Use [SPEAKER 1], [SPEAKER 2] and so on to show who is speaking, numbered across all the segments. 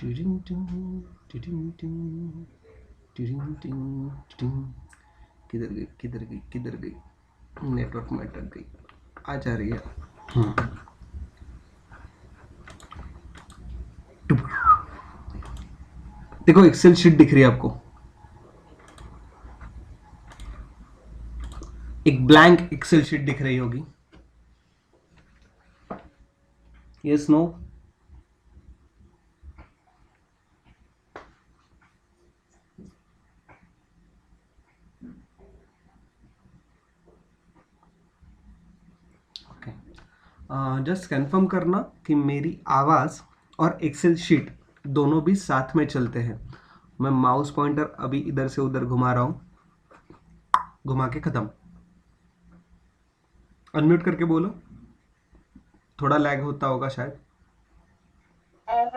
[SPEAKER 1] Tiding टिंग, tiding टिंग, tiding टिंग, टिडिंग। किधर गई किधर गई किधर गई? नेटवर्क में अटक गई। आ जा रही है। देखो एक्सेल शीट दिख रही है आपको, एक ब्लैंक एक्सेल शीट दिख रही होगी। Yes no? Okay, just confirm करना कि मेरी आवाज और एक्सेल शीट दोनों भी साथ में चलते हैं। मैं माउस पॉइंटर अभी इधर से उधर घुमा रहा हूं, घुमा के खत्म। अनम्यूट करके बोलो, थोड़ा लैग होता होगा शायद।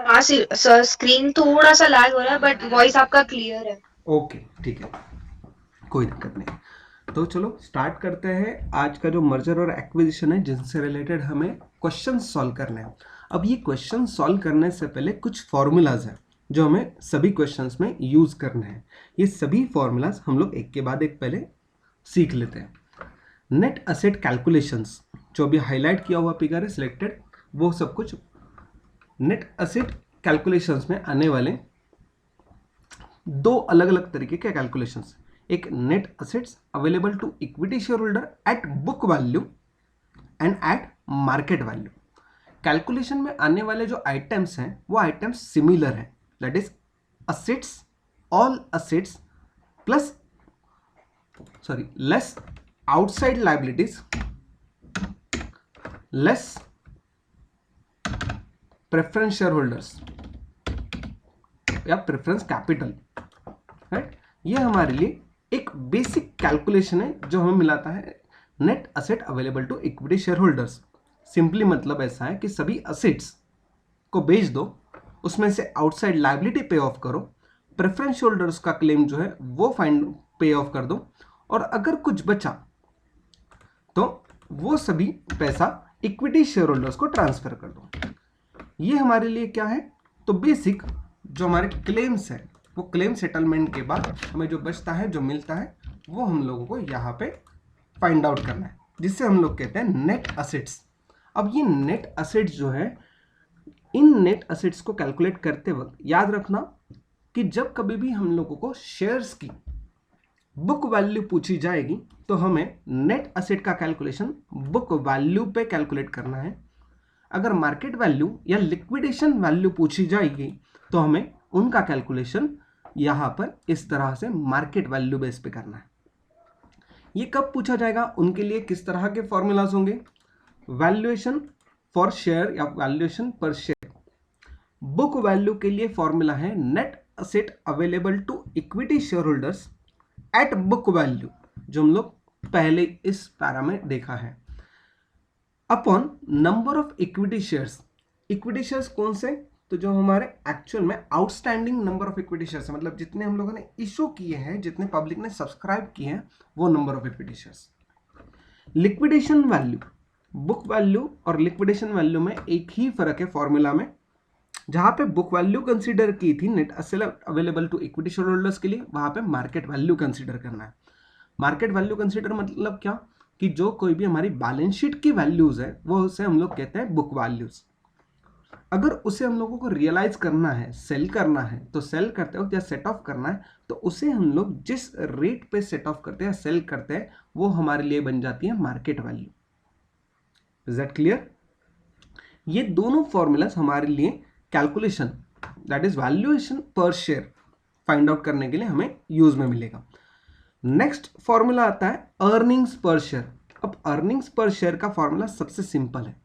[SPEAKER 2] हाँ सर, स्क्रीन थोड़ा सा लैग हो रहा है बट वॉइस आपका क्लियर है।
[SPEAKER 1] ओके ठीक है, कोई दिक्कत नहीं। तो चलो स्टार्ट करते हैं आज का जो मर्जर और एक्विजिशन है, जिनसे रिलेटेड हमें क्वेश्चन सॉल्व करने हैं। अब ये क्वेश्चन सॉल्व करने से पहले कुछ फॉर्मूलाज हैं जो हमें सभी क्वेश्चंस में यूज करने हैं। ये सभी फॉर्मूलाज हम लोग एक के बाद एक पहले सीख लेते हैं। नेट असेट कैलकुलेशंस, जो अभी हाईलाइट किया हुआ फिगर है सिलेक्टेड, वो सब कुछ नेट असेट कैलकुलेशंस में आने वाले दो अलग अलग तरीके के कैलकुलेशंस। एक net assets available to equity share holder at book value and at market value. Calculation में आने वाले जो आइटम्स हैं वो आइटम्स सिमिलर हैं, that is assets, all assets plus less outside liabilities, less preference share holders या preference capital, right. ये हमारे लिए एक बेसिक कैलकुलेशन है जो हमें मिलाता है net asset available to equity share holders. Simply मतलब ऐसा है कि सभी असेट्स को बेच दो, उसमें से आउटसाइड लायबिलिटी पे ऑफ करो, प्रेफरेंस होल्डर्स का क्लेम जो है वो फाइंड पे ऑफ कर दो, और अगर कुछ बचा तो वो सभी पैसा इक्विटी शेयर होल्डर्स को ट्रांसफर कर दो। ये हमारे लिए क्या है? तो बेसिक जो हमारे क्लेम्स है, वो क्लेम सेटलमेंट के बाद हमें जो बचता है, जो मिलता है, वो हम लोगों को यहाँ पे फाइंड आउट करना है, जिससे हम लोग कहते हैं नेट असेट्स। अब ये नेट असेट्स जो है, इन नेट असेट्स को कैलकुलेट करते वक्त याद रखना कि जब कभी भी हम लोगों को शेयर्स की बुक वैल्यू पूछी जाएगी तो हमें नेट असेट का कैलकुलेशन बुक वैल्यू पे कैलकुलेट करना है। अगर मार्केट वैल्यू या लिक्विडेशन वैल्यू पूछी जाएगी तो हमें उनका कैलकुलेशन यहां पर इस तरह से मार्केट वैल्यू बेस पे करना है। ये कब पूछा जाएगा, उनके लिए किस तरह के फॉर्मूलाज होंगे? वैल्यूएशन फॉर शेयर या वैल्यूएशन पर शेयर। बुक वैल्यू के लिए फॉर्मूला है net asset available to equity share holders at book value, जो हम लोग पहले इस पैरा में देखा है, upon number of equity shares. Equity shares कौन से? तो जो हमारे एक्चुअल में outstanding number of equity shares है, मतलब जितने हम लोगों ने इशू किए हैं, जितने पब्लिक ने सब्सक्राइब किए हैं, वो number of equity shares. Liquidation value, book value और लिक्विडेशन वैल्यू में एक ही फर्क है फॉर्मूला में। जहां पे बुक वैल्यू कंसीडर की थी net asset available to equity share holders के लिए, वहां पे मार्केट वैल्यू कंसीडर करना है। मार्केट वैल्यू कंसीडर मतलब क्या? कि जो कोई भी हमारी बैलेंस शीट की वैल्यूज है वो उसे हम लोग कहते हैं बुक वैल्यूज। अगर उसे हम लोगों को रियलाइज करना है, सेल करना है, तो सेल करते वक्त या सेट ऑफ करना है, तो उसे हम लोग जिस रेट पे सेट ऑफ करते हैं, सेल करते हैं, वो हमारे लिए बन जाती है market value. Is that clear? ये दोनों फॉर्मूलाज हमारे लिए कैलकुलेशन, दैट इज वैल्यूएशन पर शेयर, फाइंड आउट करने के लिए हमें यूज में मिलेगा। नेक्स्ट फॉर्मूला आता है अर्निंग्स पर शेयर। अब अर्निंग्स पर शेयर का फॉर्मूला सबसे सिंपल है,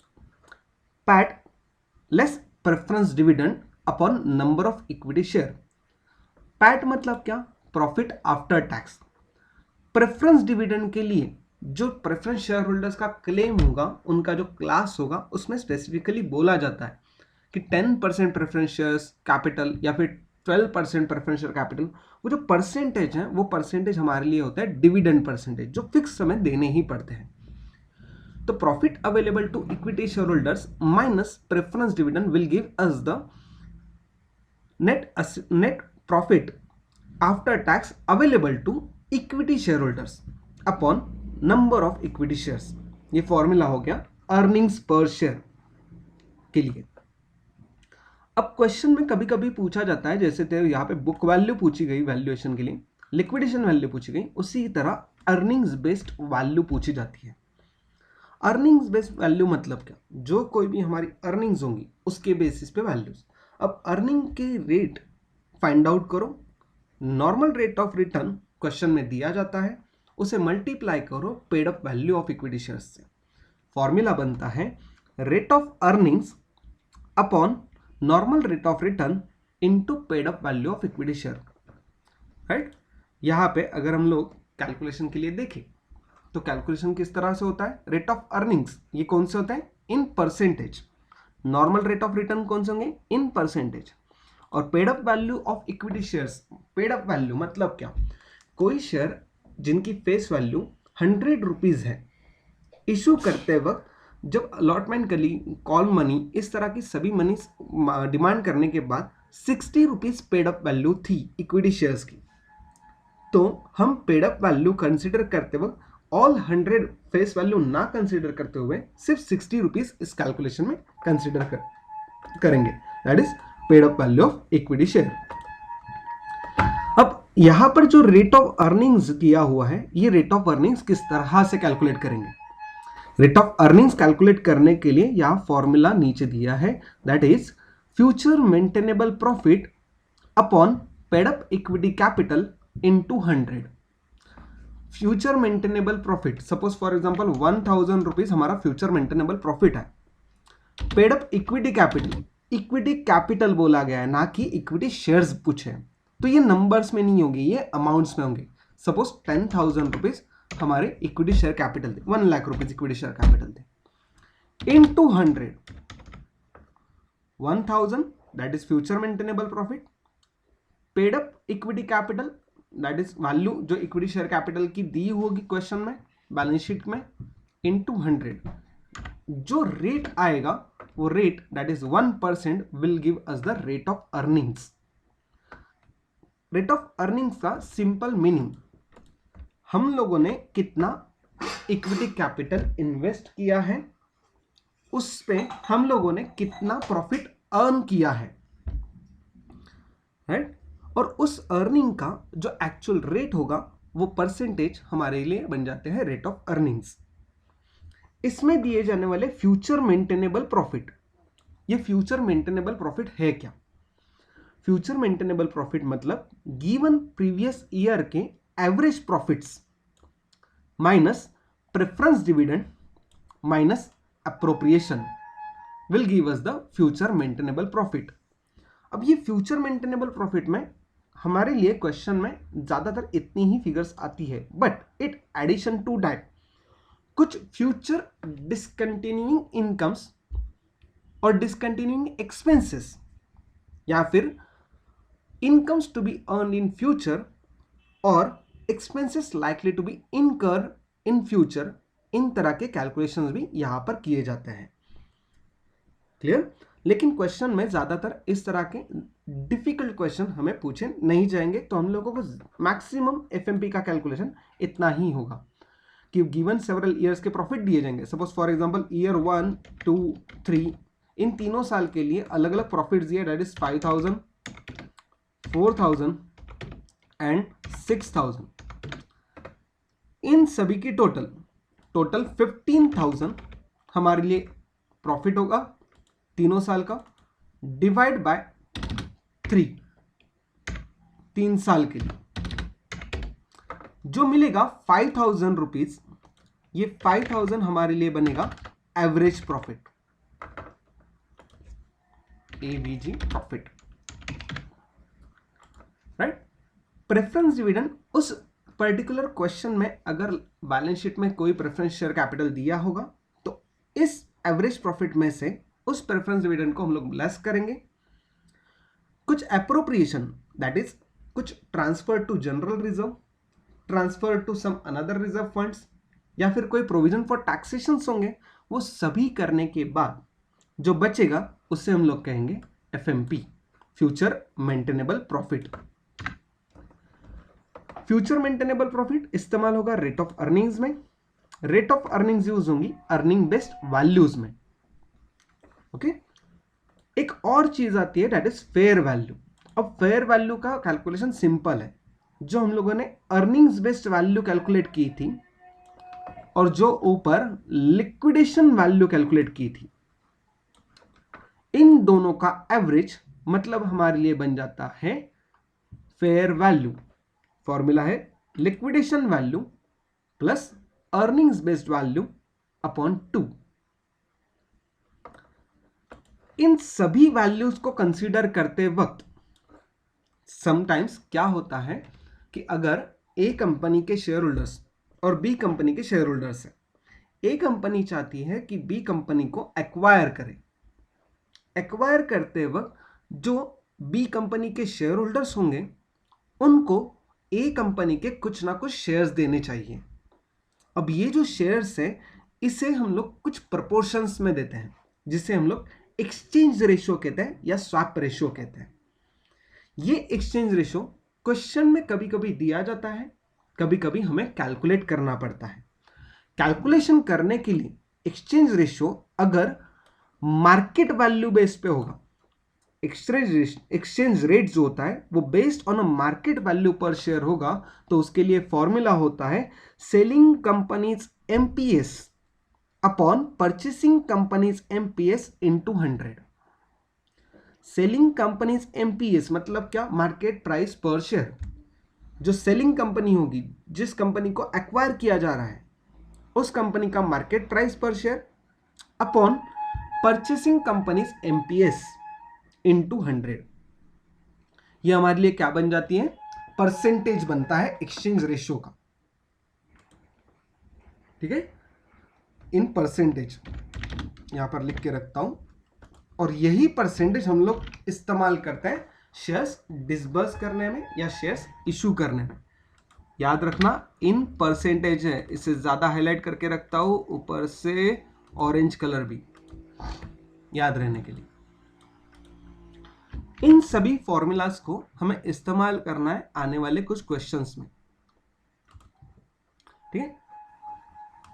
[SPEAKER 1] PAT less preference dividend upon number of equity share. PAT मतलब क्या? Profit after tax. Preference dividend के लिए जो प्रेफरेंस शेयर होल्डर्स का क्लेम होगा, उनका जो क्लास होगा, उसमें स्पेसिफिकली बोला जाता है कि 10% प्रेफरेंस शेयर्स कैपिटल या फिर 12% प्रेफरेंस शेयर कैपिटल, वो जो परसेंटेज है, वो परसेंटेज हमारे लिए होता है डिविडेंड परसेंटेज, जो फिक्स समय देने ही पड़ते हैं। तो profit available to equity share holders minus preference dividend will give us the net profit after tax available to equity share holders upon number of equity shares. ये फॉर्मूला हो गया earnings पर शेयर के लिए। अब क्वेश्चन में कभी कभी पूछा जाता है, जैसे तो यहाँ पे बुक वैल्यू पूछी गई वैल्यूएशन के लिए, लिक्विडेशन वैल्यू पूछी गई, उसी तरह अर्निंग्स बेस्ड वैल्यू पूछी जाती है। अर्निंग्स बेस्ड वैल्यू मतलब क्या, जो कोई भी हमारी अर्निंग्स होंगी उसके बेसिस पे वैल्यूज। अब अर्निंग के रेट फाइंड आउट करो, normal rate of return question में दिया जाता है, उसे मल्टीप्लाई करो paid up value of equity shares से। फॉर्मूला बनता है rate of earnings upon normal rate of return into paid up value of equity share, right. यहाँ पे अगर हम लोग कैलकुलेशन के लिए देखें तो कैलकुलेशन किस तरह से होता है, रेट ऑफ अर्निंग्स ये कौन से होता है, in percentage, normal rate of return कौन से होंगे, इन परसेंटेज, और paid up value of equity shares, paid up value मतलब क्या, कोई शेयर जिनकी फेस वैल्यू 100 रुपीज है, इशू करते वक्त जब अलॉटमेंट करी, कॉल मनी, इस तरह की सभी मनी डिमांड करने के बाद 60 रुपीज पेड अप वैल्यू थी इक्विटी शेयर्स की, तो हम पेड अप वैल्यू कंसिडर करते वक्त ऑल 100 फेस वैल्यू ना कंसिडर करते हुए सिर्फ 60 रुपीज इस कैलकुलेशन में कंसिडर करेंगे, that is paid up value of equity share. अब यहां पर जो रेट ऑफ अर्निंग्स दिया हुआ है, ये रेट ऑफ अर्निंग्स किस तरह से कैलकुलेट करेंगे, रेट ऑफ अर्निंग्स कैलकुलेट करने के लिए यहां फॉर्मूला नीचे दिया है, that is future maintainable profit upon paid up equity capital into 100। Future maintainable profit, suppose for example 1000 rupees हमारा फ्यूचर मेंटेनेबल प्रॉफिट है, paid up equity capital, equity capital बोला गया है ना कि इक्विटी शेयर्स पूछे, तो ये नंबर्स में नहीं होंगे, ये अमाउंट्स में होंगे। सपोज 10,000 रुपीज हमारे इक्विटी शेयर कैपिटल थे, 1 lakh rupees equity share capital थे, into 100, 1000 that is future maintainable profit, paid up equity capital that is value जो इक्विटी शेयर कैपिटल की दी होगी क्वेश्चन में बैलेंस शीट में, इनटू 100, जो रेट आएगा वो rate that is 1% will give us the rate of earnings. Rate of earnings का सिंपल मीनिंग, हम लोगों ने कितना इक्विटी कैपिटल इन्वेस्ट किया है, उस पे हम लोगों ने कितना प्रॉफिट अर्न किया है, राइट, और उस अर्निंग का जो एक्चुअल रेट होगा वो परसेंटेज हमारे लिए बन जाते हैं रेट ऑफ अर्निंग्स। इसमें दिए जाने वाले फ्यूचर मेंटेनेबल प्रॉफिट, ये फ्यूचर मेंटेनेबल प्रॉफिट है क्या, फ्यूचर मेंटेनेबल प्रॉफिट मतलब गिवन प्रीवियस ईयर के average profits minus preference dividend minus appropriation will give us the future maintainable profit. अब ये फ्यूचर मेंटेनेबल प्रॉफिट में हमारे लिए क्वेश्चन में ज्यादातर इतनी ही फिगर्स आती है, but it addition to that कुछ फ्यूचर डिसकंटिन्यूइंग इनकम्स और डिसकंटिन्यूइंग एक्सपेंसेस या फिर incomes to be earn in future और expenses likely to be incur in future, इन तरह के कैलकुलेशंस भी यहां पर किए जाते हैं। क्लियर? लेकिन क्वेश्चन में ज्यादातर इस तरह के डिफिकल्ट क्वेश्चन हमें पूछे नहीं जाएंगे, तो हम लोगों को मैक्सिमम एफएमपी का कैलकुलेशन इतना ही होगा कि गिवन सेवरल ईयर्स के प्रॉफिट दिए जाएंगे। सपोज फॉर एग्जांपल ईयर 1, 2, 3 इन तीनों साल के लिए अलग अलग प्रॉफिट दिए, दैट इज 5000, 4000 एंड 6000। इन सभी की टोटल 15,000 हमारे लिए प्रॉफिट होगा तीनों साल का, डिवाइड बाय 3 साल के लिए जो मिलेगा 5,000 रुपीज। ये 5,000 हमारे लिए बनेगा average profit, AVG profit, right. Preference dividend, उस पर्टिकुलर क्वेश्चन में अगर बैलेंस शीट में कोई प्रेफरेंस शेयर कैपिटल दिया होगा तो इस एवरेज प्रॉफिट में से उस प्रेफरेंस डिविडेंड को हम लोग लेस करेंगे। कुछ एप्रोप्रिएशन दैट इज कुछ transfer to general reserve, transfer to some another reserve funds, या फिर कोई प्रोविजन फॉर टैक्सेशन होंगे, वो सभी करने के बाद जो बचेगा उससे हम लोग कहेंगे FMP, future maintainable profit. Future maintainable profit इस्तेमाल होगा रेट ऑफ अर्निंग्स में, रेट ऑफ अर्निंग्स यूज होंगी अर्निंग बेस्ड वैल्यूज में। ओके, एक और चीज आती है दैट इज फेयर वैल्यू। अब फेयर वैल्यू का कैलकुलेशन सिंपल है, जो हम लोगों ने अर्निंग्स बेस्ड वैल्यू कैलकुलेट की थी और जो ऊपर लिक्विडेशन वैल्यू कैलकुलेट की थी, इन दोनों का एवरेज मतलब हमारे लिए बन जाता है फेयर वैल्यू। फॉर्मूला है liquidation value plus earnings based value upon 2। इन सभी वैल्यूज को कंसीडर करते वक्त समटाइम्स क्या होता है कि अगर ए कंपनी के शेयर होल्डर्स और बी कंपनी के शेयर होल्डर्स है, ए कंपनी चाहती है कि बी कंपनी को एक्वायर करे। एक्वायर करते वक्त जो बी कंपनी के शेयर होल्डर्स होंगे उनको ए कंपनी के कुछ ना कुछ शेयर्स देने चाहिए। अब ये जो शेयर्स है इसे हम लोग कुछ प्रोपोर्शंस में देते हैं, जिसे हम लोग एक्सचेंज रेशियो कहते हैं या स्वैप रेशियो कहते हैं। ये एक्सचेंज रेशियो क्वेश्चन में कभी कभी दिया जाता है, कभी कभी हमें कैलकुलेट करना पड़ता है। कैलकुलेशन करने के लिए एक्सचेंज रेशियो अगर मार्केट वैल्यू बेस पे होगा, एक्सचेंज रेट जो होता है वो based on a market value per share होगा, तो उसके लिए फॉर्मूला होता है selling companies MPS upon purchasing companies MPS into 100। Selling companies MPS मतलब क्या, मार्केट प्राइस पर शेयर। जो सेलिंग कंपनी होगी, जिस कंपनी को एक्वायर किया जा रहा है, उस कंपनी का मार्केट प्राइस पर share upon purchasing companies MPS into 100। ये हमारे लिए क्या बन जाती है, परसेंटेज बनता है एक्सचेंज रेशियो का। ठीक है, इन परसेंटेज यहां पर लिख के रखता हूं, और यही परसेंटेज हम लोग इस्तेमाल करते हैं शेयर्स डिसबर्स करने में या शेयर्स इशू करने में। याद रखना इन परसेंटेज है, इसे ज्यादा हाईलाइट करके रखता हूं, ऊपर से ऑरेंज कलर भी याद रहने के लिए। इन सभी फॉर्मूलाज को हमें इस्तेमाल करना है आने वाले कुछ क्वेश्चंस में। ठीक है,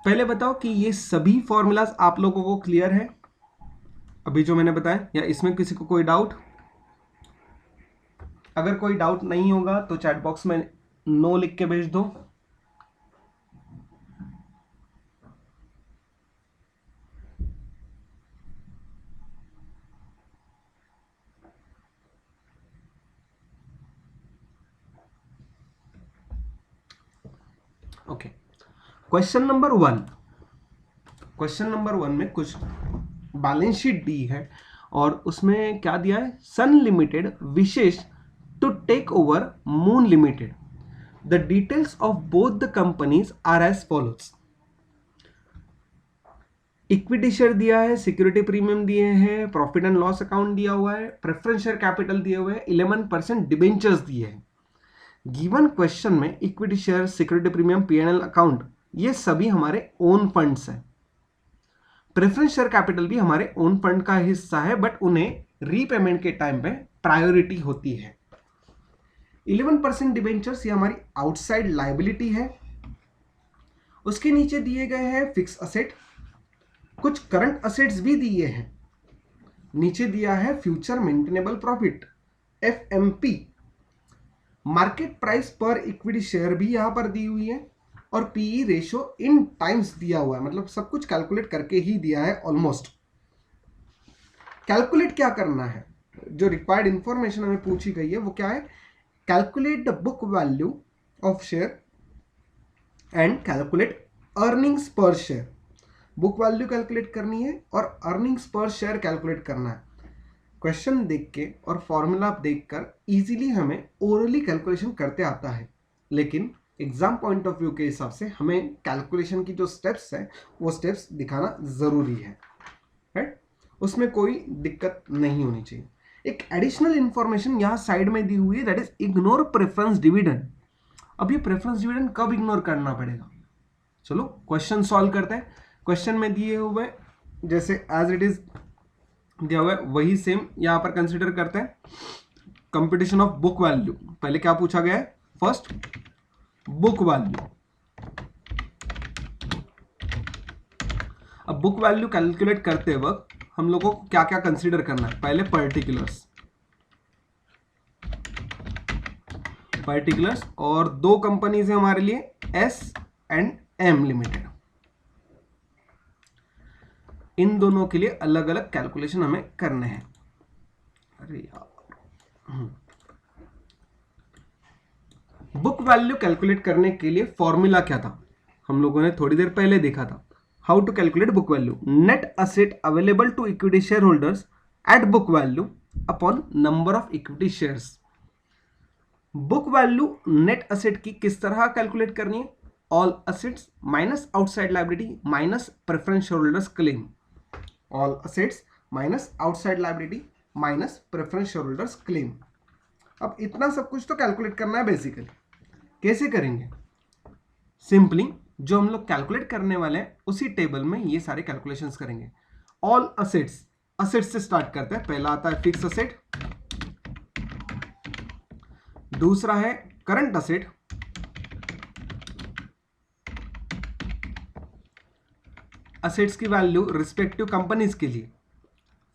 [SPEAKER 1] पहले बताओ कि ये सभी फॉर्मूलाज आप लोगों को क्लियर है अभी जो मैंने बताया, या इसमें किसी को कोई डाउट? अगर कोई डाउट नहीं होगा तो चैट बॉक्स में नो लिख के भेज दो। Okay, question number 1। Question number 1 में कुछ बैलेंस शीट दी है और उसमें क्या दिया है, Sun Limited wishes to take over Moon Limited. The details of both the companies are as follows. Equity share दिया है, सिक्योरिटी प्रीमियम दिए हैं, प्रॉफिट एंड लॉस अकाउंट दिया हुआ है, प्रेफरेंस शेयर कैपिटल दिए हुए हैं, 11% डिबेंचर्स दिए हैं। गिवन क्वेश्चन में equity share, security premium, PNL account ये सभी हमारे ओन फंड्स हैं। प्रेफरेंस शेयर कैपिटल भी हमारे ओन फंड का हिस्सा है, बट उन्हें रीपेमेंट के टाइम पे प्रायोरिटी होती है। 11% डिबेंचर्स ये हमारी आउटसाइड लायबिलिटी है। उसके नीचे दिए गए हैं फिक्स असेट, कुछ करंट असेट्स भी दिए हैं। नीचे दिया है future maintainable profit FMP. Market price पर इक्विटी शेयर भी यहां पर दी हुई है, और पीई रेशियो इन टाइम्स दिया हुआ है, मतलब सब कुछ कैलकुलेट करके ही दिया है ऑलमोस्ट। कैलकुलेट क्या करना है, जो रिक्वायर्ड इंफॉर्मेशन हमें पूछी गई है वो क्या है, calculate the book value of share and calculate earnings पर शेयर। बुक वैल्यू कैलकुलेट करनी है और अर्निंग्स पर शेयर कैलकुलेट करना है। क्वेश्चन देख के और फॉर्मूला देखकर इजीली हमें ओरली कैलकुलेशन करते आता है, लेकिन एग्जाम पॉइंट ऑफ व्यू के हिसाब से हमें कैलकुलेशन की जो स्टेप्स है वो स्टेप्स दिखाना जरूरी है, राइट? उसमें कोई दिक्कत नहीं होनी चाहिए। एक एडिशनल इंफॉर्मेशन यहाँ साइड में दी हुई है, that is ignore preference dividend. अब ये प्रेफरेंस डिविडेंड कब इग्नोर करना पड़ेगा, चलो क्वेश्चन सॉल्व करते हैं। क्वेश्चन में दिए हुए जैसे एज इट इज दिया हुआ है वही सेम यहाँ पर कंसिडर करते हैं। Competition of book value. पहले क्या पूछा गया है? First book value. अब बुक वैल्यू कैलकुलेट करते वक्त हम लोगों को क्या क्या कंसीडर करना है? पहले पर्टिकुलर्स और दो कंपनीज है हमारे लिए, S&M लिमिटेड। इन दोनों के लिए अलग अलग कैलकुलेशन हमें करने हैं। अरे यार, बुक वैल्यू कैलकुलेट करने के लिए फॉर्मूला क्या था? हम लोगों ने थोड़ी देर पहले देखा था। How to calculate book value? Net asset available to equity share holders at book value upon number of equity shares. Book value net asset की किस तरह कैलकुलेट करनी है? All assets minus outside liability minus preference share holders claim. All assets minus outside liability minus preference share holders claim. अब इतना सब कुछ तो कैलकुलेट करना है बेसिकली। कैसे करेंगे? सिंपली जो हम लोग कैलकुलेट करने वाले हैं उसी टेबल में ये सारे कैलकुलेशंस करेंगे। ऑल असेट्स, असेट्स से स्टार्ट करते हैं। पहला आता है फिक्स असेट, दूसरा है करंट असेट, असेट्स की वैल्यू रिस्पेक्टिव कंपनीज के लिए।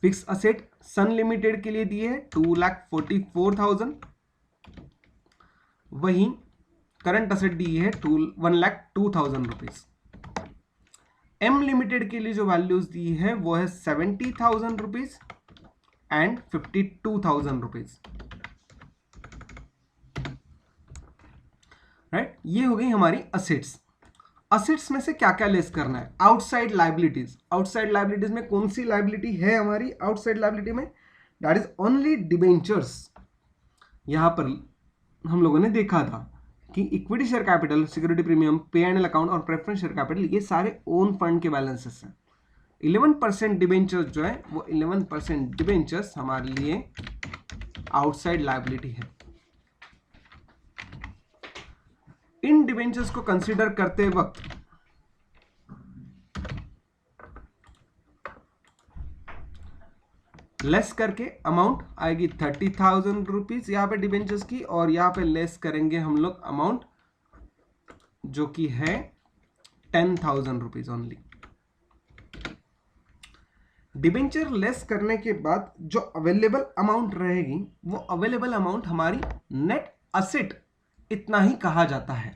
[SPEAKER 1] फिक्स असेट सन लिमिटेड के लिए दिए है 2,44,000, वहीं करंट असेट दी है 1,02,000 रुपीज। एम लिमिटेड के लिए जो वैल्यूज दी है वो है 70,000 रुपीज एंड 52,000 रुपीज। राइट, ये हो गई हमारी असेट्स। असेट्स में से क्या क्या लेस करना है? Outside liabilities. आउटसाइड लायबिलिटीज में कौन सी लायबिलिटी है हमारी आउटसाइड लायबिलिटी में? That is only debentures. यहां पर हम लोगों ने देखा था कि equity share capital, security premium, P&L account और प्रेफरेंस शेयर कैपिटल ये सारे ओन फंड के बैलेंसेस हैं। 11% डिबेंचर्स जो है वो 11% डिबेंचर्स हमारे लिए आउटसाइड लायबिलिटी है। इन डिबेंचर्स को कंसीडर करते वक्त लेस करके अमाउंट आएगी 30,000 रुपीज यहां पे डिबेंचर्स की, और यहां पे लेस करेंगे हम लोग अमाउंट जो कि है 10,000 रुपीज ओनली। डिबेंचर लेस करने के बाद जो अवेलेबल अमाउंट रहेगी वो अवेलेबल अमाउंट हमारी नेट असेट इतना ही कहा जाता है,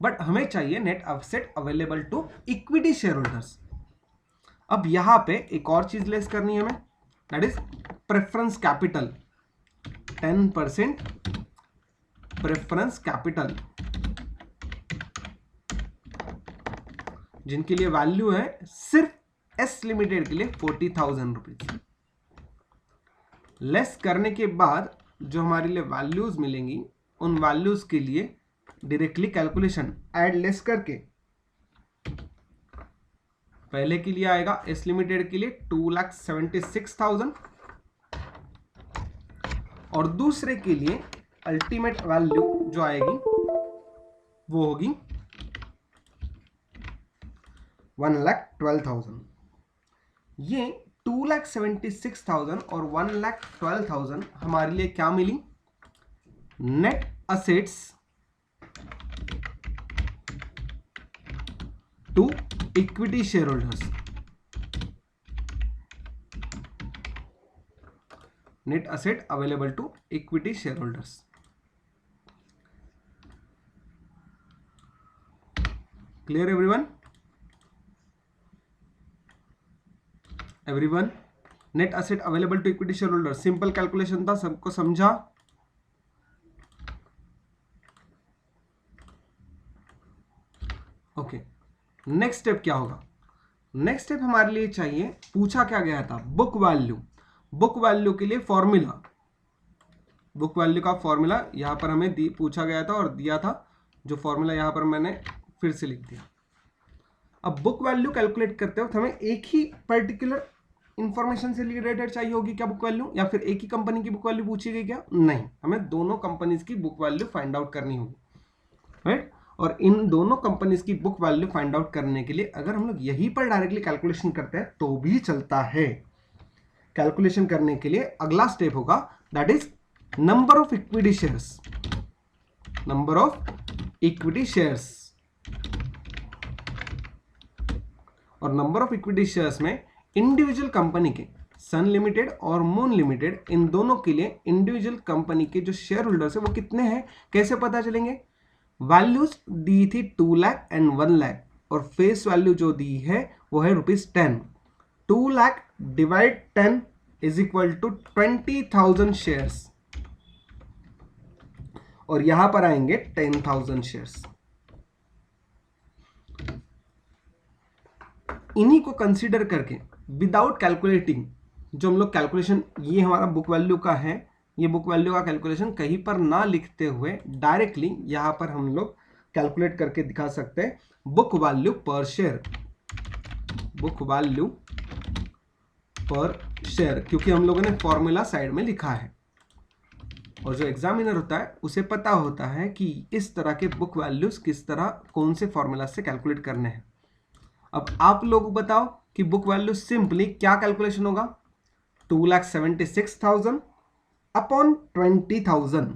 [SPEAKER 1] बट हमें चाहिए net asset available to equity share holders. अब यहां पे एक और चीज लेस करनी है हमें, that is preference capital. 10% preference capital जिनके लिए वैल्यू है सिर्फ एस लिमिटेड के लिए 40,000 रुपीज। लेस करने के बाद जो हमारे लिए वैल्यूज मिलेंगी उन वैल्यूज के लिए डायरेक्टली कैलकुलेशन ऐड लेस करके पहले के लिए आएगा एस लिमिटेड के लिए 2,76,000 और दूसरे के लिए अल्टीमेट वैल्यू जो आएगी वो होगी 1,12,000। ये 2,76,000 और 1,12,000 हमारे लिए क्या मिली? Net assets to equity share holders. Net asset available to equity share holders. Clear everyone? Everyone, net asset available to equity share holder simple calculation था, सबको समझा? ओके, नेक्स्ट स्टेप क्या होगा? नेक्स्ट स्टेप हमारे लिए चाहिए, पूछा क्या गया था? Book value. बुक वैल्यू के लिए फॉर्मूला, बुक वैल्यू का फॉर्मूला यहां पर हमें पूछा गया था और दिया था, जो फॉर्मूला यहां पर मैंने फिर से लिख दिया। अब बुक वैल्यू कैलकुलेट करते वक्त हमें एक ही पर्टिकुलर इंफॉर्मेशन से रिलेटेड चाहिए होगी क्या बुक वैल्यू, या फिर एक ही कंपनी की बुक वैल्यू पूछी गई क्या? नहीं, हमें दोनों कंपनीज की बुक वैल्यू फाइंड आउट करनी होगी, राइट? और इन दोनों कंपनीज की बुक वैल्यू फाइंड आउट करने के लिए अगर हम लोग यहीं पर डायरेक्टली कैलकुलेशन करते हैं तो भी चलता है। कैलकुलेशन करने के लिए अगला स्टेप होगा, that is number of equity shares, number of equity shares, और नंबर ऑफ इक्विटी शेयर्स में इंडिविजुअल कंपनी के सन लिमिटेड और मून लिमिटेड, इन दोनों के लिए इंडिविजुअल कंपनी के जो शेयर होल्डर्स है वो कितने हैं, कैसे पता चलेंगे? वैल्यूज दी थी 2 लाख एंड 1 लाख, और फेस वैल्यू जो दी है वो है ₹10। 2 lakh divide 10 is equal to 20,000 shares, और यहां पर आएंगे 10,000 शेयर्स। इन्हीं को कंसीडर करके विदाउट कैलकुलेटिंग, जो हम लोग कैलकुलेशन, ये हमारा बुक वैल्यू का है, ये बुक वैल्यू का कैलकुलेशन कहीं पर ना लिखते हुए डायरेक्टली यहां पर हम लोग कैलकुलेट करके दिखा सकते हैं book value per share, book value per share, क्योंकि हम लोगों ने फॉर्मूला साइड में लिखा है, और जो एग्जामिनर होता है उसे पता होता है कि इस तरह के बुक वैल्यूज किस तरह कौन से फॉर्मूला से कैलकुलेट करने हैं। अब आप लोग बताओ कि बुक वैल्यू सिंपली क्या कैलकुलेशन होगा? 2,76,000 अपॉन 20,000,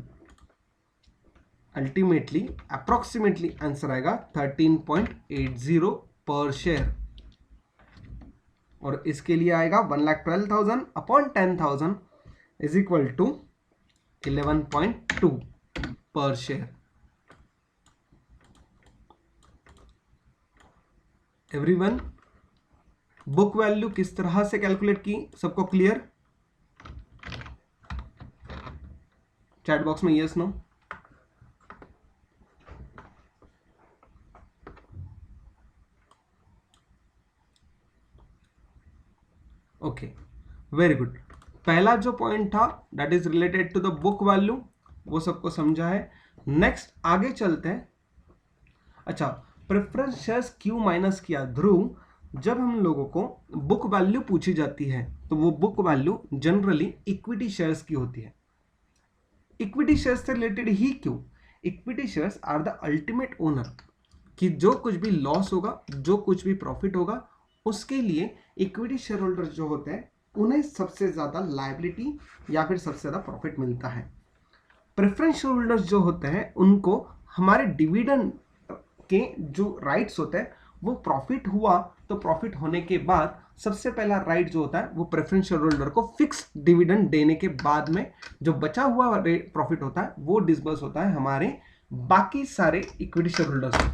[SPEAKER 1] अल्टीमेटली अप्रोक्सीमेटली आंसर आएगा 13.80 पर शेयर, और इसके लिए आएगा 1,12,000 अपॉन 10,000 इज इक्वल टू 11.2 पर शेयर। एवरीवन, बुक वैल्यू किस तरह से कैलकुलेट की, सबको क्लियर? चैट बॉक्स में yes no. Okay, very good. पहला जो पॉइंट था that is related to the book value, वो सबको समझा है। नेक्स्ट आगे चलते हैं। अच्छा, प्रेफरेंस शेयर्स क्यों माइनस किया? ध्रुव, जब हम लोगों को बुक वैल्यू पूछी जाती है तो वो book value generally equity shares की होती है। इक्विटी शेयर्स से रिलेटेड ही क्यों? Equity shares are the ultimate owner, कि जो कुछ भी लॉस होगा, जो कुछ भी प्रॉफिट होगा, उसके लिए इक्विटी शेयर होल्डर जो होते हैं उन्हें सबसे ज्यादा लायबिलिटी या फिर सबसे ज्यादा प्रॉफिट मिलता है। प्रेफरेंस शेयर होल्डर्स जो होते हैं उनको हमारे डिविडेंड के जो राइट्स होते हैं, वो प्रॉफिट हुआ तो प्रॉफिट होने के बाद सबसे पहला राइट जो होता है वो प्रेफरेंस शेयर होल्डर को फिक्स डिविडेंड देने के बाद में जो बचा हुआ प्रॉफिट होता है वो डिसबर्स होता है हमारे बाकी सारे इक्विटी शेयर होल्डर्स को।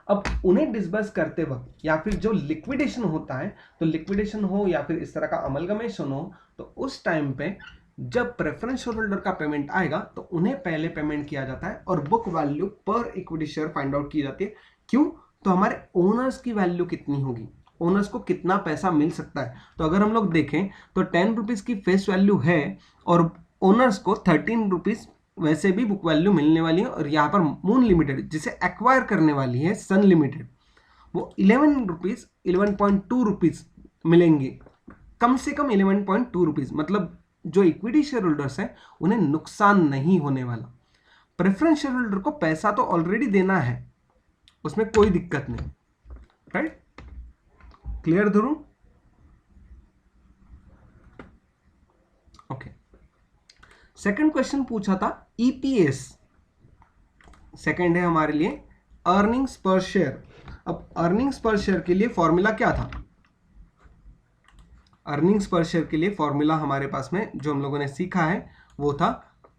[SPEAKER 1] अब उन्हें डिसबर्स करते वक्त या फिर जो लिक्विडेशन होता है, तो लिक्विडेशन हो या फिर इस तरह का अमलगमेशन हो, तो उस टाइम पे जब प्रेफरेंस शेयर होल्डर का पेमेंट आएगा तो उन्हें पहले पेमेंट किया जाता है और बुक वैल्यू पर इक्विटी शेयर फाइंड आउट की जाती है। क्यों? तो हमारे ओनर्स की वैल्यू कितनी होगी, ओनर्स को कितना पैसा मिल सकता है। तो अगर हम लोग देखें तो 10 रुपीज की फेस वैल्यू है और ओनर्स को 13 रुपीज वैसे भी बुक वैल्यू मिलने वाली है, और यहाँ पर मून लिमिटेड जिसे एक्वायर करने वाली है सन लिमिटेड, वो 11.2 रुपीज मिलेंगे, कम से कम 11.2 रुपीज, मतलब जो इक्विटी शेयर होल्डर्स हैं उन्हें नुकसान नहीं होने वाला। प्रेफरेंस शेयर होल्डर को पैसा तो ऑलरेडी देना है, उसमें कोई दिक्कत नहीं, राइट? क्लियर ध्रुव? ओके, सेकंड क्वेश्चन पूछा था ईपीएस, सेकंड है हमारे लिए अर्निंग्स पर शेयर। अब अर्निंग्स पर शेयर के लिए फॉर्मूला क्या था? अर्निंग्स पर शेयर के लिए फॉर्मूला हमारे पास में जो हम लोगों ने सीखा है वो था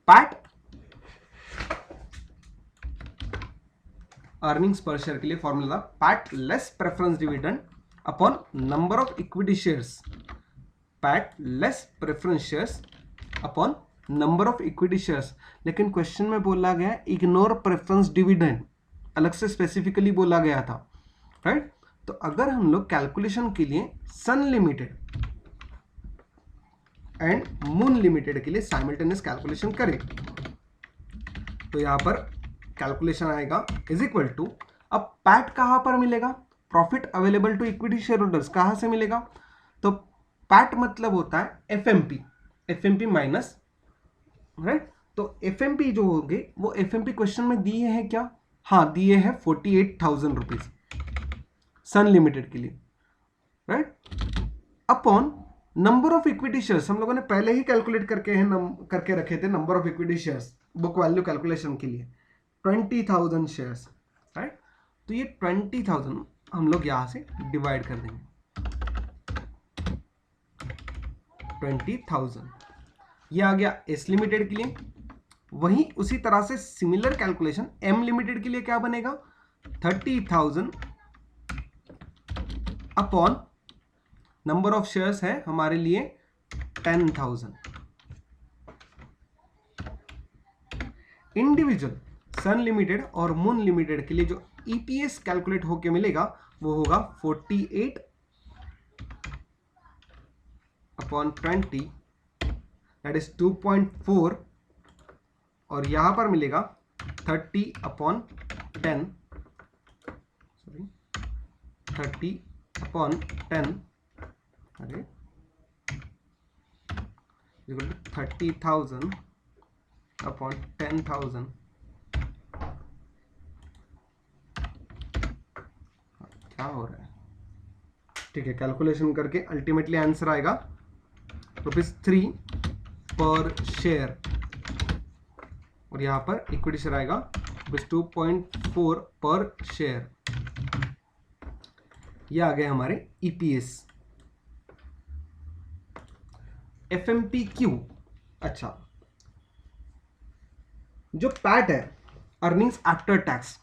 [SPEAKER 1] पैट। अर्निंग्स पर शेयर के लिए formula PAT less preference dividend upon number of equity shares, PAT less preference shares upon number of equity shares. लेकिन क्वेश्चन में बोला गया इग्नोर प्रेफरेंस डिविडेंड, अलग से स्पेसिफिकली बोला गया था, राइट? तो अगर हम लोग कैलकुलेशन के लिए सन लिमिटेड एंड मून लिमिटेड के लिए साइमल्टेनियस कैलकुलेशन करें तो यहां पर कैलकुलेशन आएगा इज इक्वल टू, अब पैट कहां पर मिलेगा? Profit available to equity share holders कहां से मिलेगा? तो पैट मतलब होता है एफएमपी, एफएमपी माइनस, राइट? तो एफएमपी जो होंगे वो एफएमपी क्वेश्चन में दिए हैं क्या? हाँ, दिए हैं 48,000 रुपीज सन लिमिटेड के लिए, right? Upon number of equity shares हम लोगों ने पहले ही कैलकुलेट करके रखे थे, number of equity shares book value calculation के लिए 20,000 शेयर्स, राइट। तो ये 20,000 हम लोग यहां से डिवाइड कर देंगे, 20,000 ये आ गया एस लिमिटेड के लिए। वहीं उसी तरह से सिमिलर कैलकुलेशन एम लिमिटेड के लिए क्या बनेगा, 30,000 अपॉन नंबर ऑफ शेयर्स है हमारे लिए 10,000। इंडिविजुअल सन लिमिटेड और मून लिमिटेड के लिए जो ईपीएस कैलकुलेट होके मिलेगा वो होगा 48 अपॉन 20 दैट इज 2.4 और यहां पर मिलेगा 30 अपॉन 10 सॉरी 30 अपॉन 10 अरे 30,000 अपॉन 10,000 क्या हो रहा है, ठीक है। कैलकुलेशन करके अल्टीमेटली आंसर आएगा ₹3 पर शेयर और यहां पर इक्विटी शेयर आएगा ₹2.4 पर शेयर। ये आ गए हमारे ईपीएस। एफएमपीक्यू, अच्छा जो पैट है अर्निंग्स आफ्टर टैक्स,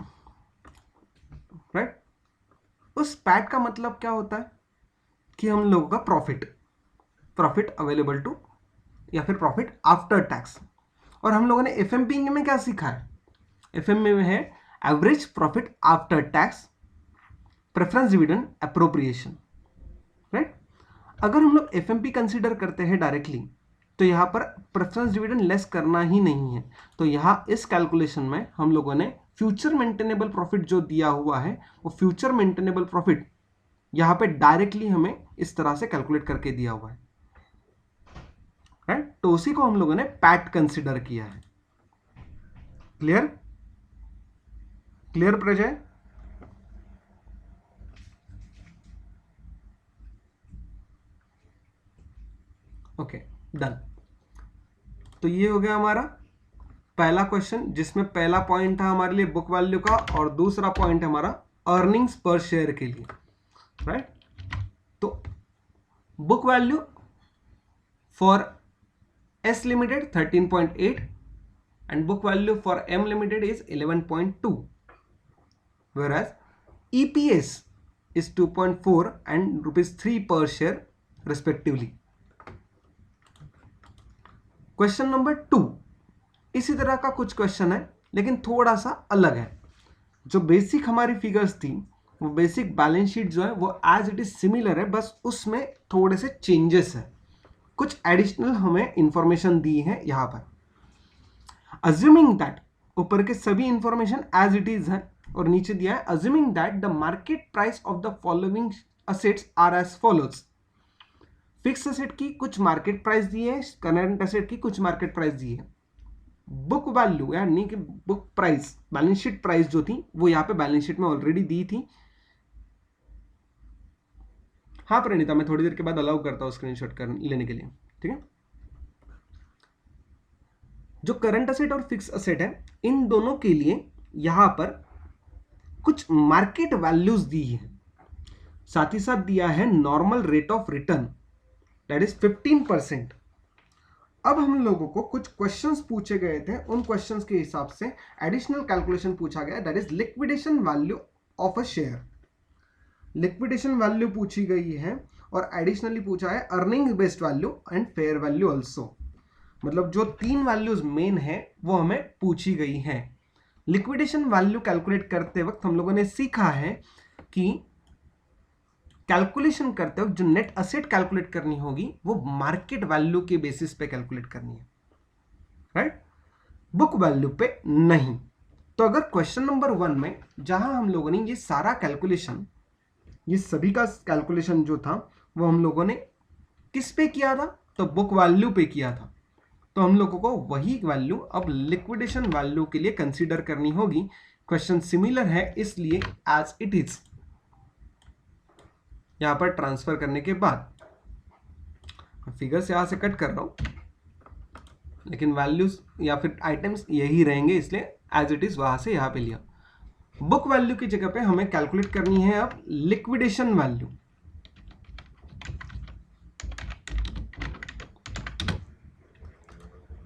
[SPEAKER 1] राइट, उस पैट का मतलब क्या होता है कि हम लोगों का प्रॉफिट अवेलेबल टू या फिर प्रॉफिट आफ्टर टैक्स। और हम लोगों ने एफएमपी में क्या सीखा है, एफएम में है average profit after tax preference dividend appropriation, right. अगर हम लोग एफएमपी कंसीडर करते हैं डायरेक्टली तो यहां पर प्रेफरेंस डिविडेंड लेस करना ही नहीं है, तो यहां इस कैलकुलेशन में हम लोगों ने फ्यूचर मेंटेनेबल प्रॉफिट जो दिया हुआ है वो फ्यूचर मेंटेनेबल प्रॉफिट यहां पे डायरेक्टली हमें इस तरह से कैलकुलेट करके दिया हुआ है, राइट। तो उसी को हम लोगों ने पैट कंसीडर किया है। Clear clear Prajay? Okay done. तो ये हो गया हमारा पहला क्वेश्चन जिसमें पहला पॉइंट था हमारे लिए बुक वैल्यू का और दूसरा पॉइंट हमारा अर्निंग्स पर शेयर के लिए, राइट। तो book value for S limited 13.8 and book value for M limited is 11.2 whereas EPS is 2.4 and ₹3 per share respectively. Question number 2 इसी तरह का कुछ क्वेश्चन है लेकिन थोड़ा सा अलग है। जो बेसिक हमारी फिगर्स थी वो बेसिक बैलेंस शीट जो है वो एज इट इज सिमिलर है, बस उसमें थोड़े से चेंजेस है, कुछ एडिशनल हमें इंफॉर्मेशन दी है यहां पर। Assuming that ऊपर के सभी इंफॉर्मेशन एज इट इज है और नीचे दिया है assuming that the market price of the following assets are as follows। Fix asset की कुछ मार्केट प्राइस दी है, करंट एसेट की कुछ मार्केट प्राइस दी है। बुक वैल्यू यानी कि book price balance sheet price जो थी वो यहाँ पे बैलेंस शीट में ऑलरेडी दी थी। हाँ प्रणीता, मैं थोड़ी देर के बाद अलाउ करता हूँ स्क्रीनशॉट कर लेने के लिए, ठीक है। जो करंट असेट और फिक्स असेट है इन दोनों के लिए यहां पर कुछ मार्केट वैल्यूज दी है, साथ ही साथ दिया है normal rate of return that is 15%। अब हम लोगों को कुछ क्वेश्चंस पूछे गए थे, उन क्वेश्चंस के हिसाब से एडिशनल कैलकुलेशन पूछा गया that is liquidation value of a share. Liquidation value पूछी गई है और एडिशनली पूछा है earning based value and fair value also. मतलब जो 3 वैल्यूज मेन है वो हमें पूछी गई हैं। लिक्विडेशन वैल्यू कैलकुलेट करते वक्त हम लोगों ने सीखा है कि कैलकुलेशन करते वक्त जो नेट असेट कैलकुलेट करनी होगी वो मार्केट वैल्यू के बेसिस पे कैलकुलेट करनी है, राइट, बुक वैल्यू पे नहीं। तो अगर क्वेश्चन नंबर 1 में जहां हम लोगों ने ये सारा कैलकुलेशन, ये सभी का कैलकुलेशन जो था वो हम लोगों ने किस पे किया था, तो बुक वैल्यू पे किया था। तो हम लोगों को वही वैल्यू अब लिक्विडेशन वैल्यू के लिए कंसीडर करनी होगी। क्वेश्चन सिमिलर है इसलिए एज इट इज यहां पर ट्रांसफर करने के बाद फिगर्स यहाँ से कट कर रहा हूँ, लेकिन वैल्यूज या फिर आइटम्स यही रहेंगे, इसलिए एज इट इज वहां से यहाँ पे लिया। बुक वैल्यू की जगह पे हमें कैलकुलेट करनी है अब liquidation value.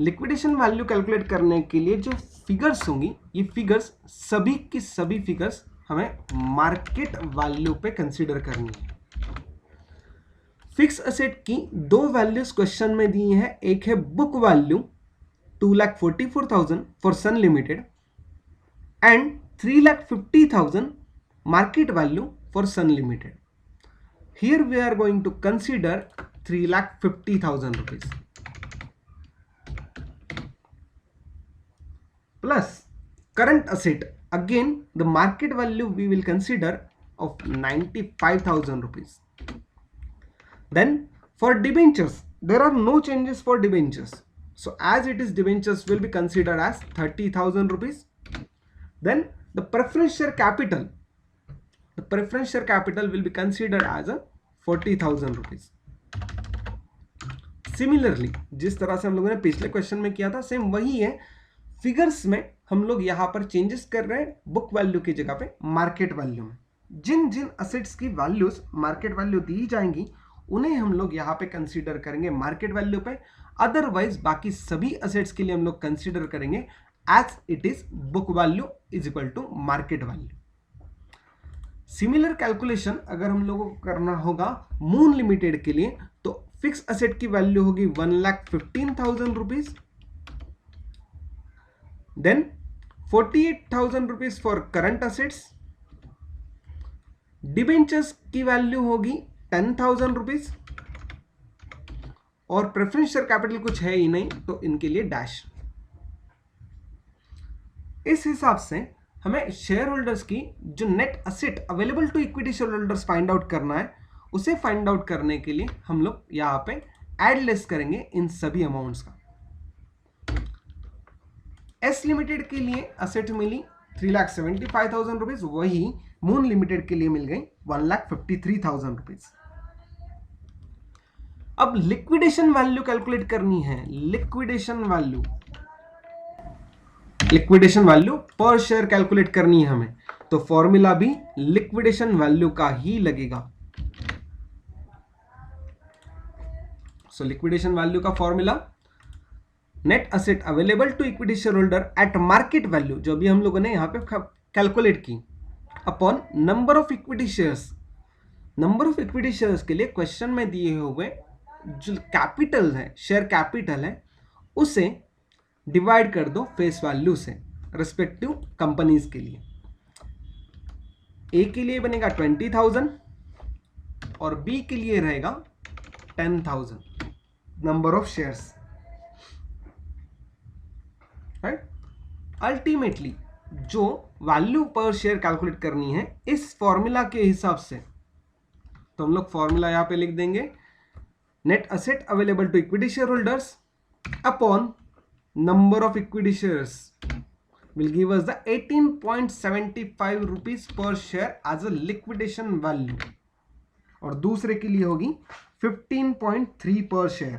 [SPEAKER 1] Liquidation value calculate करने के लिए जो फिगर्स होंगी, ये फिगर्स सभी की सभी फिगर्स हमें मार्केट वैल्यू पे कंसीडर करनी है। फिक्स एसेट की दो वैल्यूज क्वेश्चन में दी है, एक है book value 2,44,000 for Sun limited and 3,50,000 market value for Sun Limited. Here we are going to consider 3,50,000 rupees plus current asset. Again, the market value we will consider of 95,000 rupees. Then for debentures, there are no changes for debentures. So as it is, debentures will be considered as 30,000 rupees. Then the preference share capital. The preference share capital will be considered as a 40,000 rupees. Similarly, जिस तरह से हम लोगों ने पिछले question में किया था, सेम वही है। फिगर्स में हम लोग यहाँ पर चेंजेस कर रहे हैं, बुक वैल्यू की जगह पे मार्केट वैल्यू में। जिन जिन असेट्स की वैल्यूज मार्केट वैल्यू दी जाएंगी, उन्हें हम लोग यहाँ पे कंसीडर करेंगे मार्केट वैल्यू पे। अदरवाइज बाकी सभी असेट्स के लिए हम लोग कंसीडर करेंगे as it is book value is equal to market value. Similar calculation अगर हम लोगों को करना होगा मून लिमिटेड के लिए, तो फिक्स असेट की वैल्यू होगी 1,15,000 rupees, then 48,000 rupees for current assets, debentures की वैल्यू होगी 10,000 रुपीज, और प्रेफरेंस शेयर कैपिटल कुछ है ही नहीं तो इनके लिए डैश। इस हिसाब से हमें शेयर होल्डर्स की जो net asset available to equity share holders find out करना है, उसे फाइंड आउट करने के लिए हम लोग यहां पे एड लेस करेंगे इन सभी अमाउंट्स का। एस लिमिटेड के लिए असेट मिली 3,75,000 रुपीज, वही मून लिमिटेड के लिए मिल गई 1,53,000 रुपीज। अब लिक्विडेशन वैल्यू कैलकुलेट करनी है। Liquidation value per share calculate करनी है हमें, तो फॉर्मूला भी लिक्विडेशन वैल्यू का ही लगेगा। सो लिक्विडेशन वैल्यू का formula net asset available to equity share holder at market value, जो भी हम लोगों ने यहां पे कैलकुलेट की, upon number of equity shares. Number of equity shares के लिए क्वेश्चन में दिए हुए जो कैपिटल है, शेयर कैपिटल है, उसे डिवाइड कर दो फेस वैल्यू से रिस्पेक्टिव कंपनीज के लिए। ए के लिए बनेगा 20,000 और बी के लिए रहेगा 10,000 number of shares, right. Ultimately जो वैल्यू पर शेयर कैलकुलेट करनी है इस फॉर्मूला के हिसाब से, तो हम लोग फॉर्मूला यहां पे लिख देंगे, net asset available to equity share holders upon number of equity shares will give us the 18.75 rupees per share as a liquidation value, और दूसरे के लिए होगी 15.3 per share।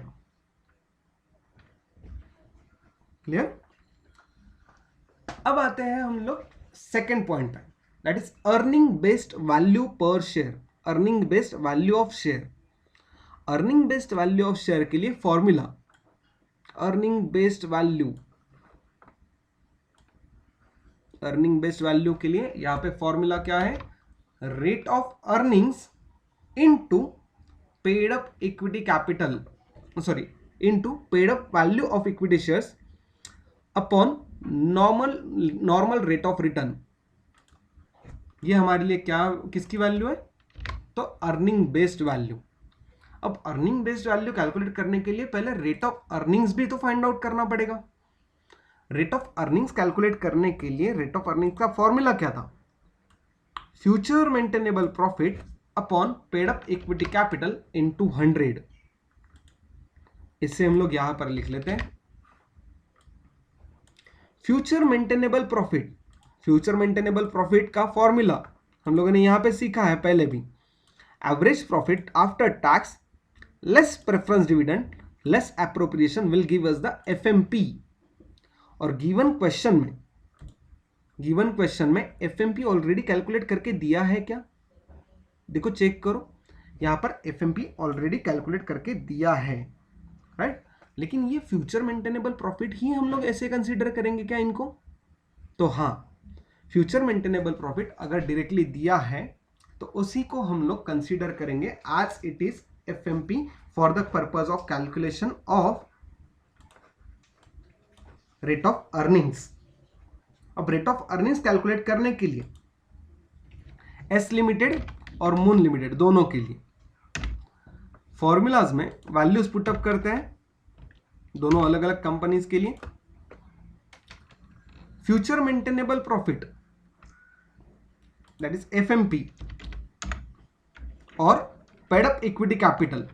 [SPEAKER 1] क्लियर? अब आते हैं हम लोग सेकेंड पॉइंट पे, that is earning based value per share, earning based value of share. Earning based value of share के लिए फॉर्मूला, अर्निंग बेस्ड वैल्यू के लिए यहां पे फॉर्मूला क्या है, rate of earnings into paid up equity capital, sorry into paid up value of equity shares upon normal rate of return. ये हमारे लिए क्या, किसकी वैल्यू है, तो अर्निंग बेस्ड वैल्यू। अब अर्निंग बेस्ड वैल्यू कैलकुलेट करने के लिए पहले रेट ऑफ अर्निंग्स भी तो फाइंड आउट करना पड़ेगा। रेट ऑफ अर्निंग्स कैलकुलेट करने के लिए रेट ऑफ अर्निंग्स का फॉर्मूला क्या था, future maintainable profit upon paid up equity capital into 100। इससे हम लोग यहां पर लिख लेते हैं future maintainable profit. Future maintainable profit का फॉर्मूला हम लोगों ने यहां पे सीखा है पहले भी, average profit after tax less preference dividend less appropriation will give us the FMP. और गिवन क्वेश्चन में एफएमपी ऑलरेडी कैलकुलेट करके दिया है क्या? देखो चेक करो, यहां पर एफएमपी ऑलरेडी कैलकुलेट करके दिया है, राइट। लेकिन ये फ्यूचर मेंटेनेबल प्रॉफिट ही हम लोग ऐसे कंसीडर करेंगे क्या इनको? तो हाँ, फ्यूचर मेंटेनेबल प्रॉफिट अगर डायरेक्टली दिया है तो उसी को हम लोग कंसीडर करेंगे आज it is FMP for the purpose of calculation of rate of earnings. अब रेट ऑफ अर्निंग्स कैलकुलेट करने के लिए एस लिमिटेड और मून लिमिटेड दोनों के लिए फॉर्मूलाज में वैल्यूज पुटअप करते हैं, दोनों अलग अलग कंपनीज के लिए। Future maintainable profit that is FMP और paid up equity capital,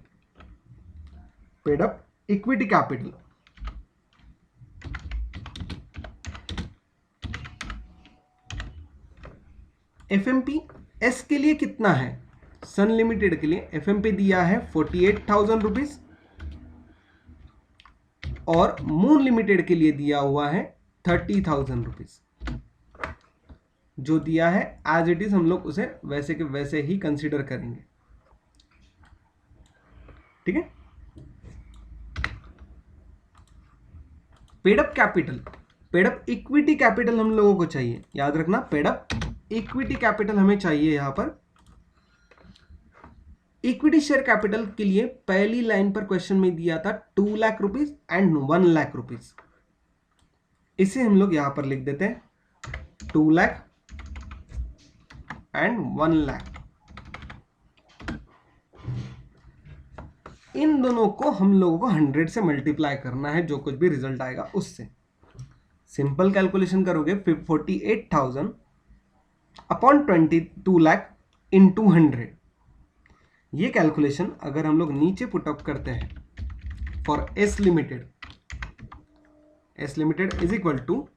[SPEAKER 1] FMP S के लिए कितना है? सन लिमिटेड के लिए एफएमपी दिया है 48,000 रुपीज और मून लिमिटेड के लिए दिया हुआ है 30,000 रुपीज। जो दिया है एज इट इज हम लोग उसे वैसे के वैसे ही कंसीडर करेंगे, ठीक है। Paid up capital, paid up equity capital हम लोगों को चाहिए, याद रखना पेड अप इक्विटी कैपिटल हमें चाहिए। यहां पर इक्विटी शेयर कैपिटल के लिए पहली लाइन पर क्वेश्चन में दिया था 2 lakh rupees and 1 lakh rupees. इसे हम लोग यहां पर लिख देते हैं 2 लाख एंड 1 लाख। इन दोनों को हम लोगों को 100 से मल्टीप्लाई करना है, जो कुछ भी रिजल्ट आएगा उससे। सिंपल कैलकुलेशन करोगे 48,000 अपॉन 22 लाख इंटू 100। ये कैलकुलेशन अगर हम लोग नीचे पुटअप करते हैं for S limited is equal to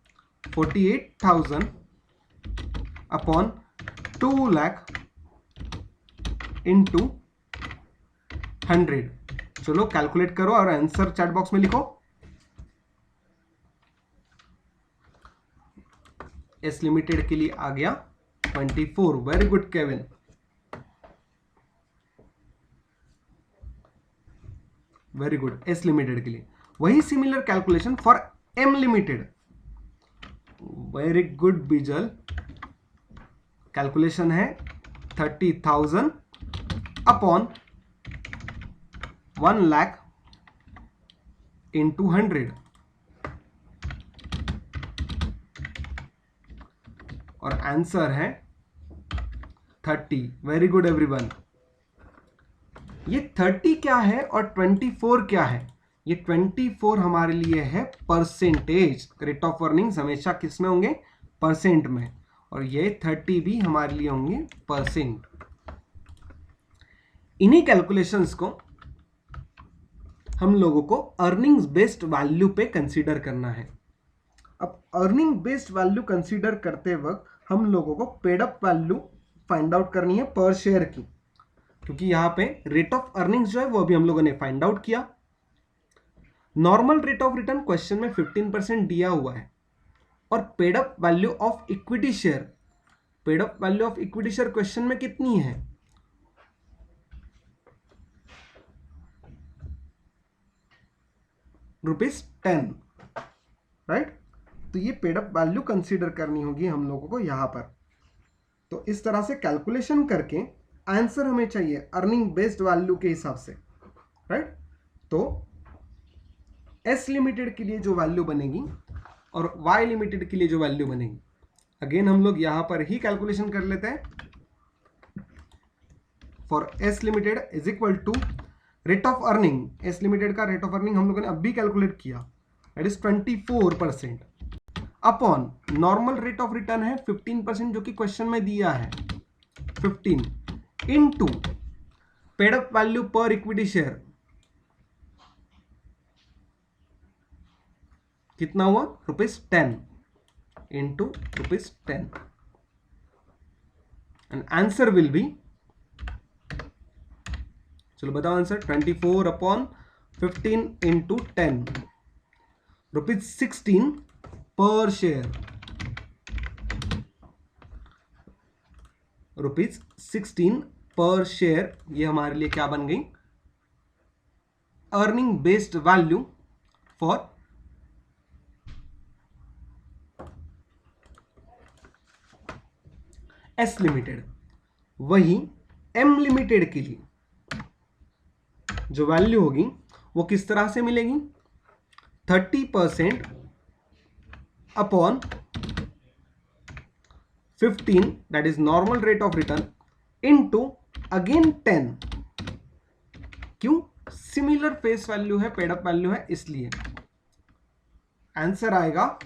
[SPEAKER 1] 48,000 upon 2 lakh into 100। चलो कैलकुलेट करो और आंसर चैट बॉक्स में लिखो। एस लिमिटेड के लिए आ गया 24। Very good Kevin, very good. S limited के लिए वही similar calculation for M limited. Very good Bijal, calculation है 30,000 अपॉन 1 लाख इंटू 100 और आंसर है 30। Very good everyone. ये 30 क्या है और 24 क्या है? ये 24 हमारे लिए है परसेंटेज। रेट ऑफ अर्निंग्स हमेशा किस में होंगे? परसेंट में। और ये 30 भी हमारे लिए होंगे परसेंट। इन्हीं कैलकुलेशंस को हम लोगों को अर्निंग्स बेस्ड वैल्यू पे कंसीडर करना है। अब अर्निंग बेस्ड वैल्यू कंसीडर करते वक्त हम लोगों को paid up value find out करनी है पर शेयर की, क्योंकि यहां पे रेट ऑफ अर्निंग्स जो है वो अभी हम लोगों ने फाइंड आउट किया। Normal rate of return question में 15% दिया हुआ है और paid up value of equity share, paid up value of equity share question में कितनी है? ₹10, राइट। तो ये पेड अप वैल्यू कंसीडर करनी होगी हम लोगों को यहां पर। तो इस तरह से कैलकुलेशन करके आंसर हमें चाहिए अर्निंग बेस्ड वैल्यू के हिसाब से, राइट। तो एस लिमिटेड के लिए जो वैल्यू बनेगी और वाई लिमिटेड के लिए जो वैल्यू बनेगी, अगेन हम लोग यहां पर ही कैलकुलेशन कर लेते हैं। For S limited is equal to rate of earning. S limited का रेट ऑफ अर्निंग हम लोगों ने अभी कैलकुलेट किया, that is 24% upon normal rate of return है 15% जो कि क्वेश्चन में दिया है 15 इनटू पेड अप वैल्यू पर इक्विटी शेयर कितना हुआ? ₹10 into ₹10 and answer will be, चलो बताओ आंसर। 24/15 इंटू 10, ₹16 पर शेयर। ₹16 पर शेयर, ये हमारे लिए क्या बन गई? Earning based value for S limited. वही एम लिमिटेड के लिए जो वैल्यू होगी वो किस तरह से मिलेगी? 30% upon 15, that is normal rate of return, into again 10। क्यों? सिमिलर फेस वैल्यू है, पेड अप वैल्यू है, इसलिए आंसर आएगा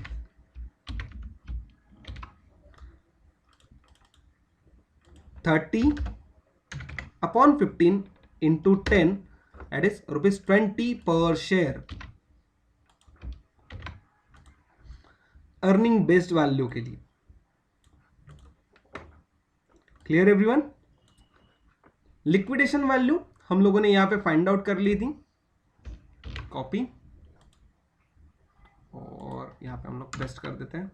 [SPEAKER 1] 30/15 इंटू 10, दैट इज ₹20 पर शेयर, अर्निंग बेस्ड वैल्यू के लिए। Clear everyone? लिक्विडेशन वैल्यू हम लोगों ने यहां पे फाइंड आउट कर ली थी, कॉपी, और यहां पे हम लोग पेस्ट कर देते हैं।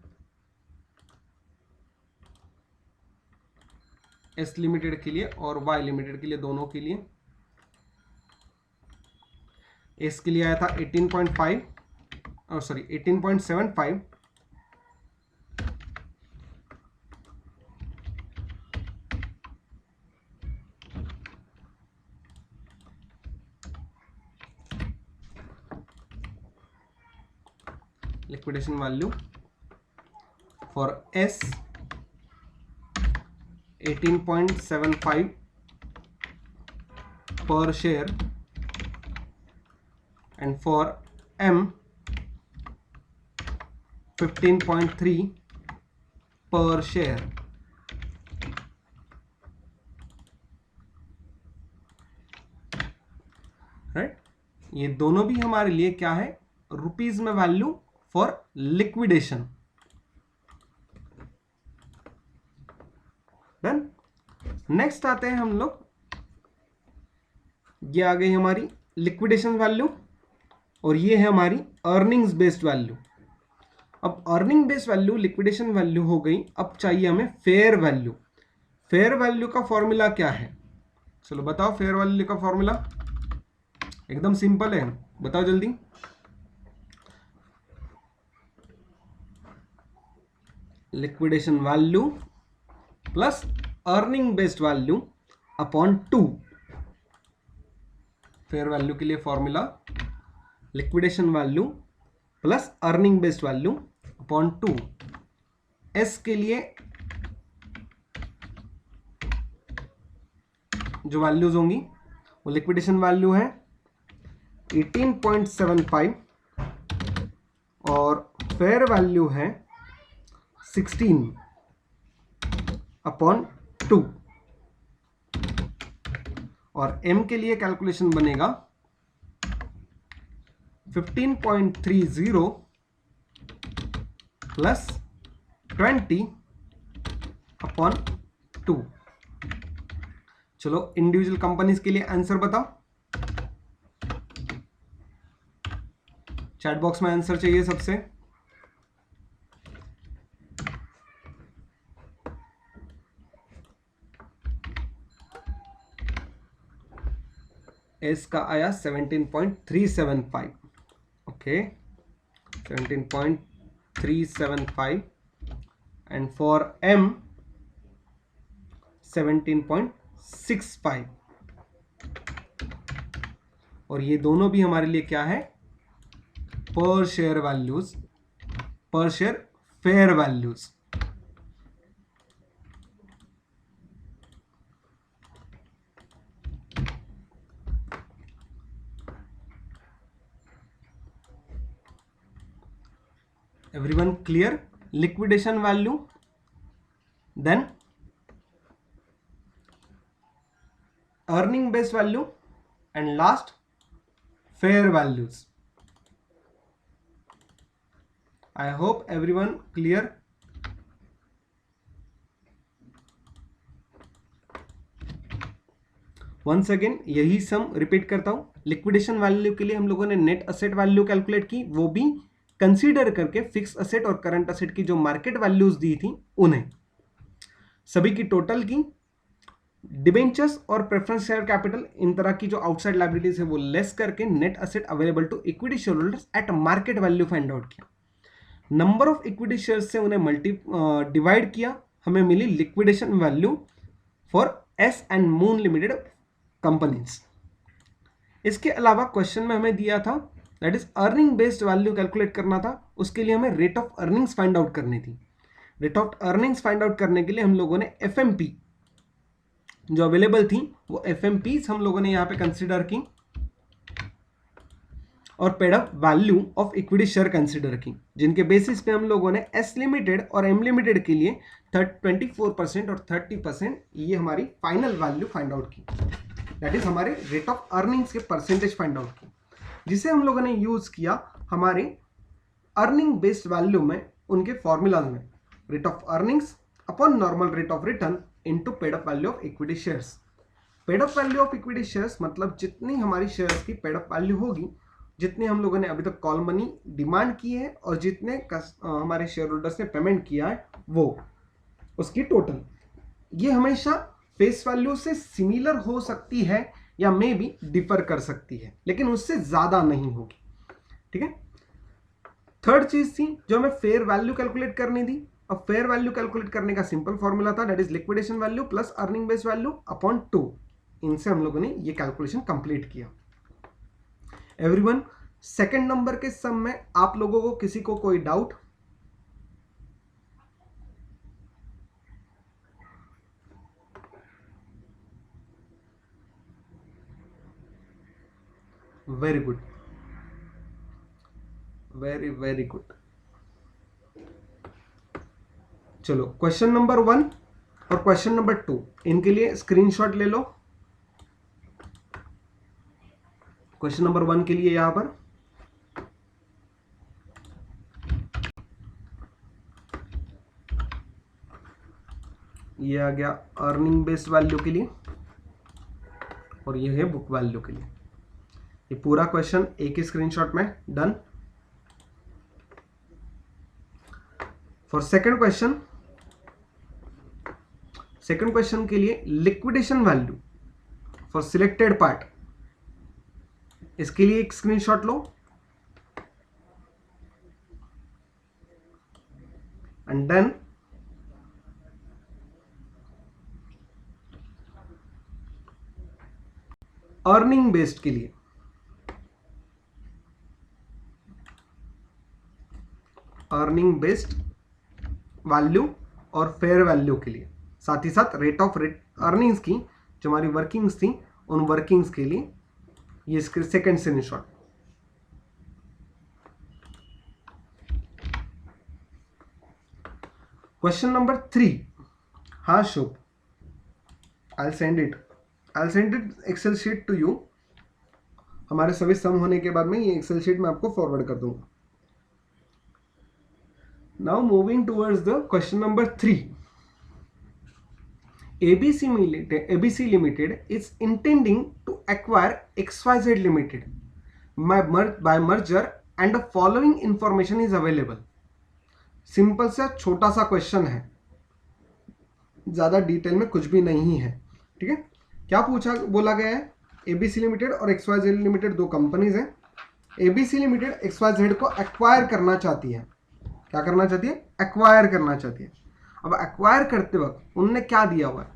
[SPEAKER 1] एस लिमिटेड के लिए और वाई लिमिटेड के लिए, दोनों के लिए। एस के लिए आया था 18.5 और sorry 18.75, liquidation value for S 18.75 per share and for M 15.3 per share। Right, ये दोनों भी हमारे लिए क्या है? रुपीज में value for liquidation. Done. Next आते हैं हम लोग, ये आ गई हमारी लिक्विडेशन वैल्यू और ये है हमारी अर्निंग्स बेस्ड वैल्यू। अब earning based value, liquidation value हो गई, अब चाहिए हमें फेयर वैल्यू। फेयर वैल्यू का फॉर्मूला क्या है? चलो बताओ, फेयर वैल्यू का फॉर्मूला एकदम सिंपल है, बताओ जल्दी। Liquidation value plus earning based value upon 2। Fair value के लिए formula liquidation value plus earning based value upon 2। S के लिए जो वैल्यूज होंगी वो लिक्विडेशन वैल्यू है 18.75 और फेयर वैल्यू है 16/2 और M के लिए कैलकुलेशन बनेगा 15.30 प्लस 20/2। चलो इंडिविजुअल कंपनीज के लिए आंसर बताओ, चैट बॉक्स में आंसर चाहिए सबसे। एस का आया 17.375, ओके 17.375 एंड फॉर एम 17.65 और ये दोनों भी हमारे लिए क्या है? पर शेयर वैल्यूज, पर share fair values. Everyone clear? Liquidation value, then earning based value, and last fair values. I hope everyone clear. Once again यही सम रिपीट करता हूं, लिक्विडेशन वैल्यू के लिए हम लोगों ने नेट असेट वैल्यू कैलकुलेट की, वो भी कंसीडर करके फिक्स असेट और करंट असेट की जो मार्केट वैल्यूज दी थी उन्हें, सभी की टोटल की, डिबेंचर्स और प्रेफरेंस शेयर कैपिटल इन तरह की जो आउटसाइड लायबिलिटीज है वो लेस करके net asset available to equity share holders at market value find out किया, नंबर ऑफ इक्विटी शेयर्स से उन्हें डिवाइड किया, हमें मिली liquidation value for S and Moon Limited companies. इसके अलावा क्वेश्चन में हमें दिया था that is earning based value calculate करना था, उसके लिए हमें rate of earnings find out करनी थी। Rate of earnings find out करने के लिए हम लोगों ने एफएमपी जो अवेलेबल थी वो एफएमपीज हम लोगों ने यहां पे कंसीडर की और paid up value of equity share consider की, जिनके बेसिस पे हम लोगों ने एस लिमिटेड और एम लिमिटेड के लिए 24% और 30% ये हमारी फाइनल वैल्यू फाइंड आउट की, दैट इज हमारे रेट ऑफ अर्निंग्स के परसेंटेज फाइंड आउट की, जिसे हम लोगों ने यूज किया हमारे अर्निंग बेस्ड वैल्यू में, उनके फॉर्मूलाज में, rate of earnings upon normal rate of return into paid up value of equity shares. Paid up value of equity shares मतलब जितनी हमारी शेयर्स की पेड अप वैल्यू होगी, जितने हम लोगों ने अभी तक कॉल मनी डिमांड की है और जितने हमारे शेयर होल्डर्स ने पेमेंट किया है वो उसकी टोटल, ये हमेशा फेस वैल्यू से सिमिलर हो सकती है या मे भी डिफर कर सकती है, लेकिन उससे ज्यादा नहीं होगी, ठीक है। थर्ड चीज थी जो हमें फेयर वैल्यू कैलकुलेट करनी थी, अब फेयर वैल्यू कैलकुलेट करने का सिंपल फॉर्मूला था that is liquidation value plus earning base value upon 2, इनसे हम लोगों ने ये कैलकुलेशन कंप्लीट किया। एवरीवन, सेकंड नंबर के सम में आप लोगों को किसी को कोई doubt? Very good, very very good. चलो क्वेश्चन नंबर 1 और क्वेश्चन नंबर 2 इनके लिए स्क्रीनशॉट ले लो। क्वेश्चन नंबर 1 के लिए यहां पर ये आ गया अर्निंग बेस्ड वैल्यू के लिए और ये है बुक वैल्यू के लिए। ये पूरा क्वेश्चन एक ही स्क्रीनशॉट में डन। फॉर सेकंड क्वेश्चन के लिए liquidation value for selected part, इसके लिए एक स्क्रीनशॉट लो एंड देन अर्निंग बेस्ड के लिए अर्निंग बेस्ड वैल्यू और फेयर वैल्यू के लिए, साथ ही साथ रेट ऑफ अर्निंग्स की जो हमारी वर्किंग्स थी उन वर्किंग्स के लिए ये सेकंड स्क्रीनशॉट। क्वेश्चन नंबर 3, हाँ Shubh, I send it excel sheet to you. हमारे सभी सम होने के बाद में ये एक्सेल शीट मैं आपको फॉरवर्ड कर दूंगा। Now moving towards the question number 3, ABC Limited is intending to acquire XYZ Limited by merger and the following information is available। Simple सा छोटा सा क्वेश्चन है, ज्यादा डिटेल में कुछ भी नहीं है, ठीक है। क्या बोला गया है, ABC लिमिटेड और XYZ लिमिटेड दो कंपनीज हैं। ABC लिमिटेड XYZ को एक्वायर करना चाहती है। क्या करना चाहती है? एक्वायर करना चाहती है। अब एक्वायर करते वक्त उनने क्या दिया हुआ है?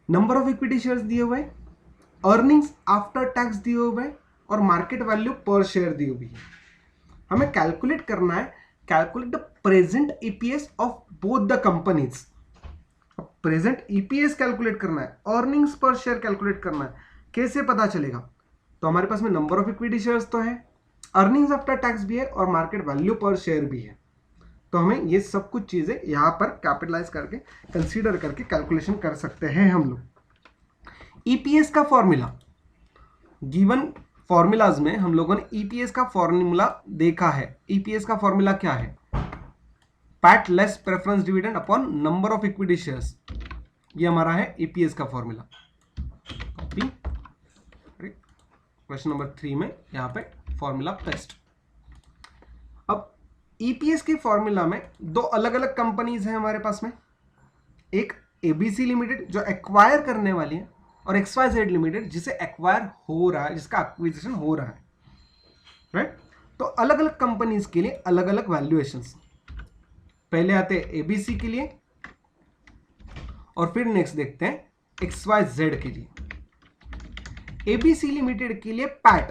[SPEAKER 1] नंबर ऑफ इक्विटी शेयर्स दिए हुए, अर्निंग्स आफ्टर टैक्स दिए हुए और मार्केट वैल्यू पर शेयर दी हुई है। हमें कैलकुलेट करना है, calculate the present EPS of both the companies. Present EPS calculate करना है, अर्निंग्स पर शेयर कैलकुलेट करना है। कैसे पता चलेगा? तो हमारे पास में नंबर ऑफ इक्विटी शेयर्स तो है, अर्निंग्स आफ्टर टैक्स भी है और मार्केट वैल्यू पर शेयर भी है। तो हमें ये सब कुछ चीजें यहां पर कैपिटलाइज करके कंसीडर करके कैलकुलेशन कर सकते हैं हम लोग। ईपीएस का फॉर्मूला, गिवन फॉर्मूलाज में हम लोगों ने ईपीएस का फॉर्मूला देखा है। ईपीएस का फॉर्मूला क्या है? PAT less preference dividend upon number of equity shares, ये हमारा है ईपीएस का फॉर्मूला। क्वेश्चन नंबर 3 में यहाँ पे फॉर्मूला पेस्ट। अब ईपीएस के फॉर्मूला में दो अलग अलग कंपनीज हैं हमारे पास में, एक एबीसी लिमिटेड जो एक्वायर करने वाली है और XYZ लिमिटेड जिसे एक्वायर हो रहा है, जिसका एक्विजिशन हो रहा है, राइट। तो अलग अलग कंपनीज के लिए अलग अलग वैल्यूएशंस। पहले आते हैं एबीसी के लिए और फिर नेक्स्ट देखते हैं XYZ के लिए। एबीसी लिमिटेड के लिए PAT,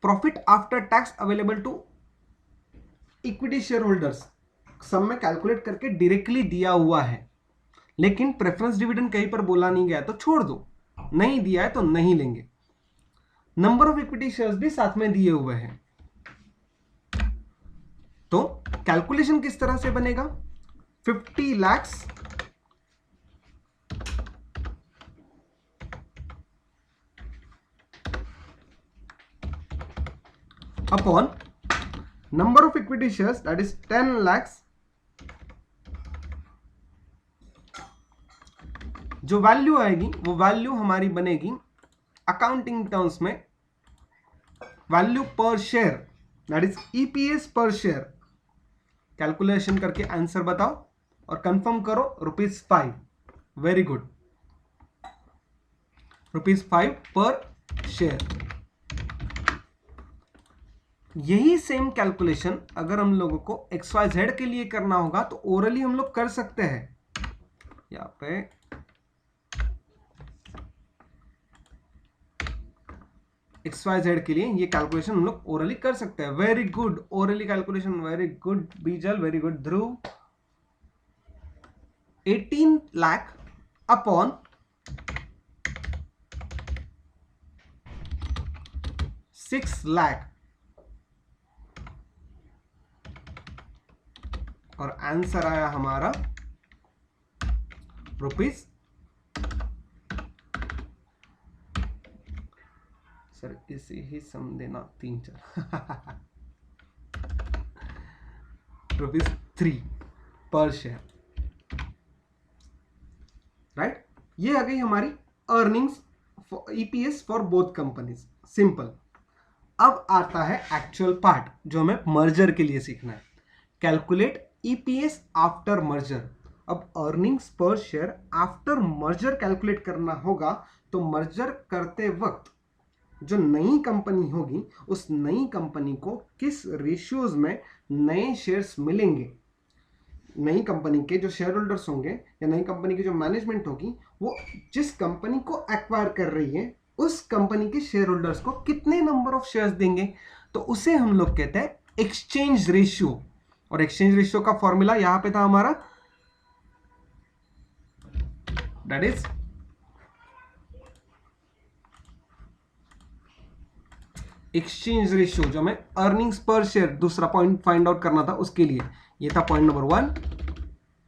[SPEAKER 1] profit after tax available to equity share holders, सब में कैलकुलेट करके डायरेक्टली दिया हुआ है, लेकिन प्रेफरेंस डिविडेंड कहीं पर बोला नहीं गया तो छोड़ दो, नहीं दिया है तो नहीं लेंगे। नंबर ऑफ इक्विटी शेयर्स भी साथ में दिए हुए हैं। तो कैलकुलेशन किस तरह से बनेगा, 50 lakhs upon number of equity shares that is 10 lakhs, जो वैल्यू आएगी वो वैल्यू हमारी बनेगी अकाउंटिंग टर्म्स में value per share, that is EPS पर शेयर। कैलकुलेशन करके आंसर बताओ और कंफर्म करो, ₹5। वेरी गुड, ₹5 पर शेयर। यही सेम कैलकुलेशन अगर हम लोगों को XYZ के लिए करना होगा तो ओरली हम लोग कर सकते हैं। यहाँ पे XYZ के लिए ये कैलकुलेशन हम लोग ओरली कर सकते हैं। Very good, orally calculation, very good Bijal, very good Dhruv. 18 lakh upon 6 lakh और आंसर आया हमारा ₹। सर इसे ही सम देना 3-4 ₹3 पर शेयर, राइट। ये आ गई हमारी earnings EPS for both companies, simple. अब आता है एक्चुअल पार्ट जो हमें मर्जर के लिए सीखना है, कैलकुलेट ईपीएस आफ्टर मर्जर। अब अर्निंग्स पर शेयर आफ्टर मर्जर कैलकुलेट करना होगा, तो मर्जर करते वक्त जो नई कंपनी होगी उस नई कंपनी को किस रेशियोज में नए शेयर्स मिलेंगे, नई कंपनी के जो शेयर होल्डर्स होंगे या नई कंपनी की जो मैनेजमेंट होगी वो जिस कंपनी को एक्वायर कर रही है उस कंपनी के शेयर होल्डर्स को कितने नंबर ऑफ शेयर्स देंगे, तो उसे हम लोग कहते हैं एक्सचेंज रेशियो। और एक्सचेंज रेशियो का फॉर्मूला यहां पे था हमारा, दैट इज एक्सचेंज रेशियो, जो हमें अर्निंग्स पर शेयर दूसरा पॉइंट फाइंड आउट करना था उसके लिए ये था पॉइंट नंबर 1,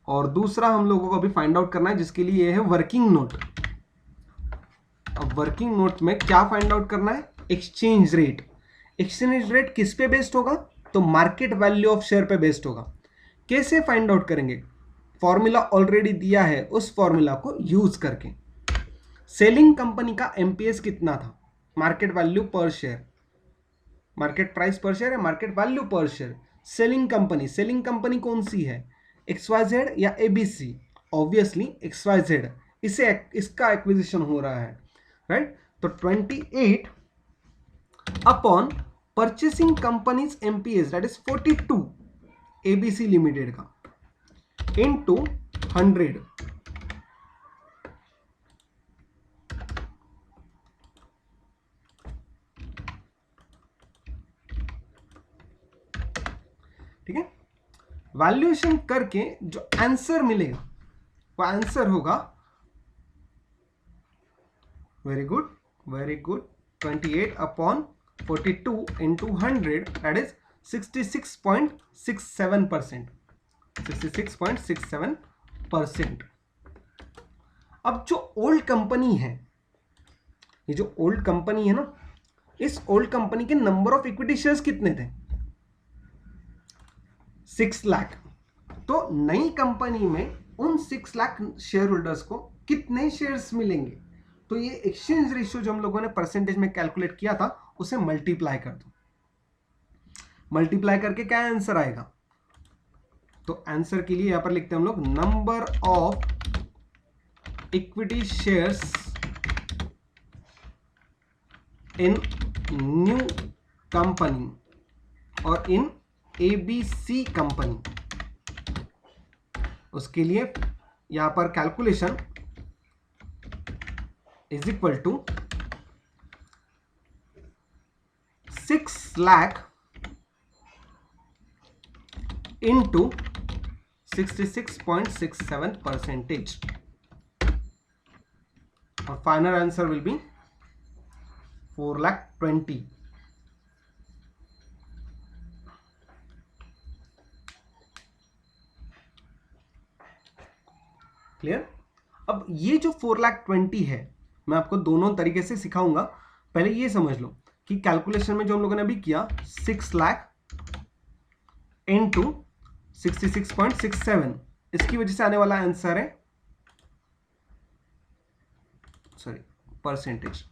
[SPEAKER 1] और दूसरा हम लोगों को अभी फाइंड आउट करना है जिसके लिए ये है वर्किंग नोट। अब वर्किंग नोट में क्या फाइंड आउट करना है, एक्सचेंज रेट। एक्सचेंज रेट किस पे बेस्ड होगा, तो मार्केट वैल्यू ऑफ शेयर पे बेस्ड होगा। कैसे फाइंड आउट करेंगे, फॉर्मूला ऑलरेडी दिया है, उस फॉर्मूला को यूज करके। सेलिंग कंपनी का एमपीएस कितना था, market value per share, market price पर शेयर है market value per share. Selling company कौन सी है, XYZ या ABC, ऑब्वियसली XYZ, इसका एक्विजिशन हो रहा है, राइट। तो 28 upon purchasing companies MPS that is 42 ABC limited का इनटू 100, ठीक है। वैल्यूएशन करके जो आंसर मिलेगा वो आंसर होगा, very good 28 upon 42 into 100 that is 66.67%। 66.67%। अब जो ओल्ड कंपनी है, ये जो ओल्ड कंपनी है ना, इस ओल्ड कंपनी के नंबर ऑफ इक्विटी शेयर्स कितने थे, 6 लाख। तो नई कंपनी में उन 6 लाख शेयर होल्डर्स को कितने शेयर्स मिलेंगे, तो ये एक्सचेंज रेशियो जो हम लोगों ने परसेंटेज में कैलकुलेट किया था उसे मल्टीप्लाई कर दो। मल्टीप्लाई करके क्या आंसर आएगा, तो आंसर के लिए यहां पर लिखते हैं हम लोग number of equity shares in new company और इन एबीसी कंपनी। उसके लिए यहां पर calculation is equal to 6 lakh into 66.67%, और final answer will be 4,20,000। Clear. अब ये जो 4,20,000 है मैं आपको दोनों तरीके से सिखाऊंगा। पहले ये समझ लो कि कैलकुलेशन में जो हम लोगों ने अभी किया 6 लाख इंटू 66.67, इसकी वजह से आने वाला आंसर है, सॉरी परसेंटेज,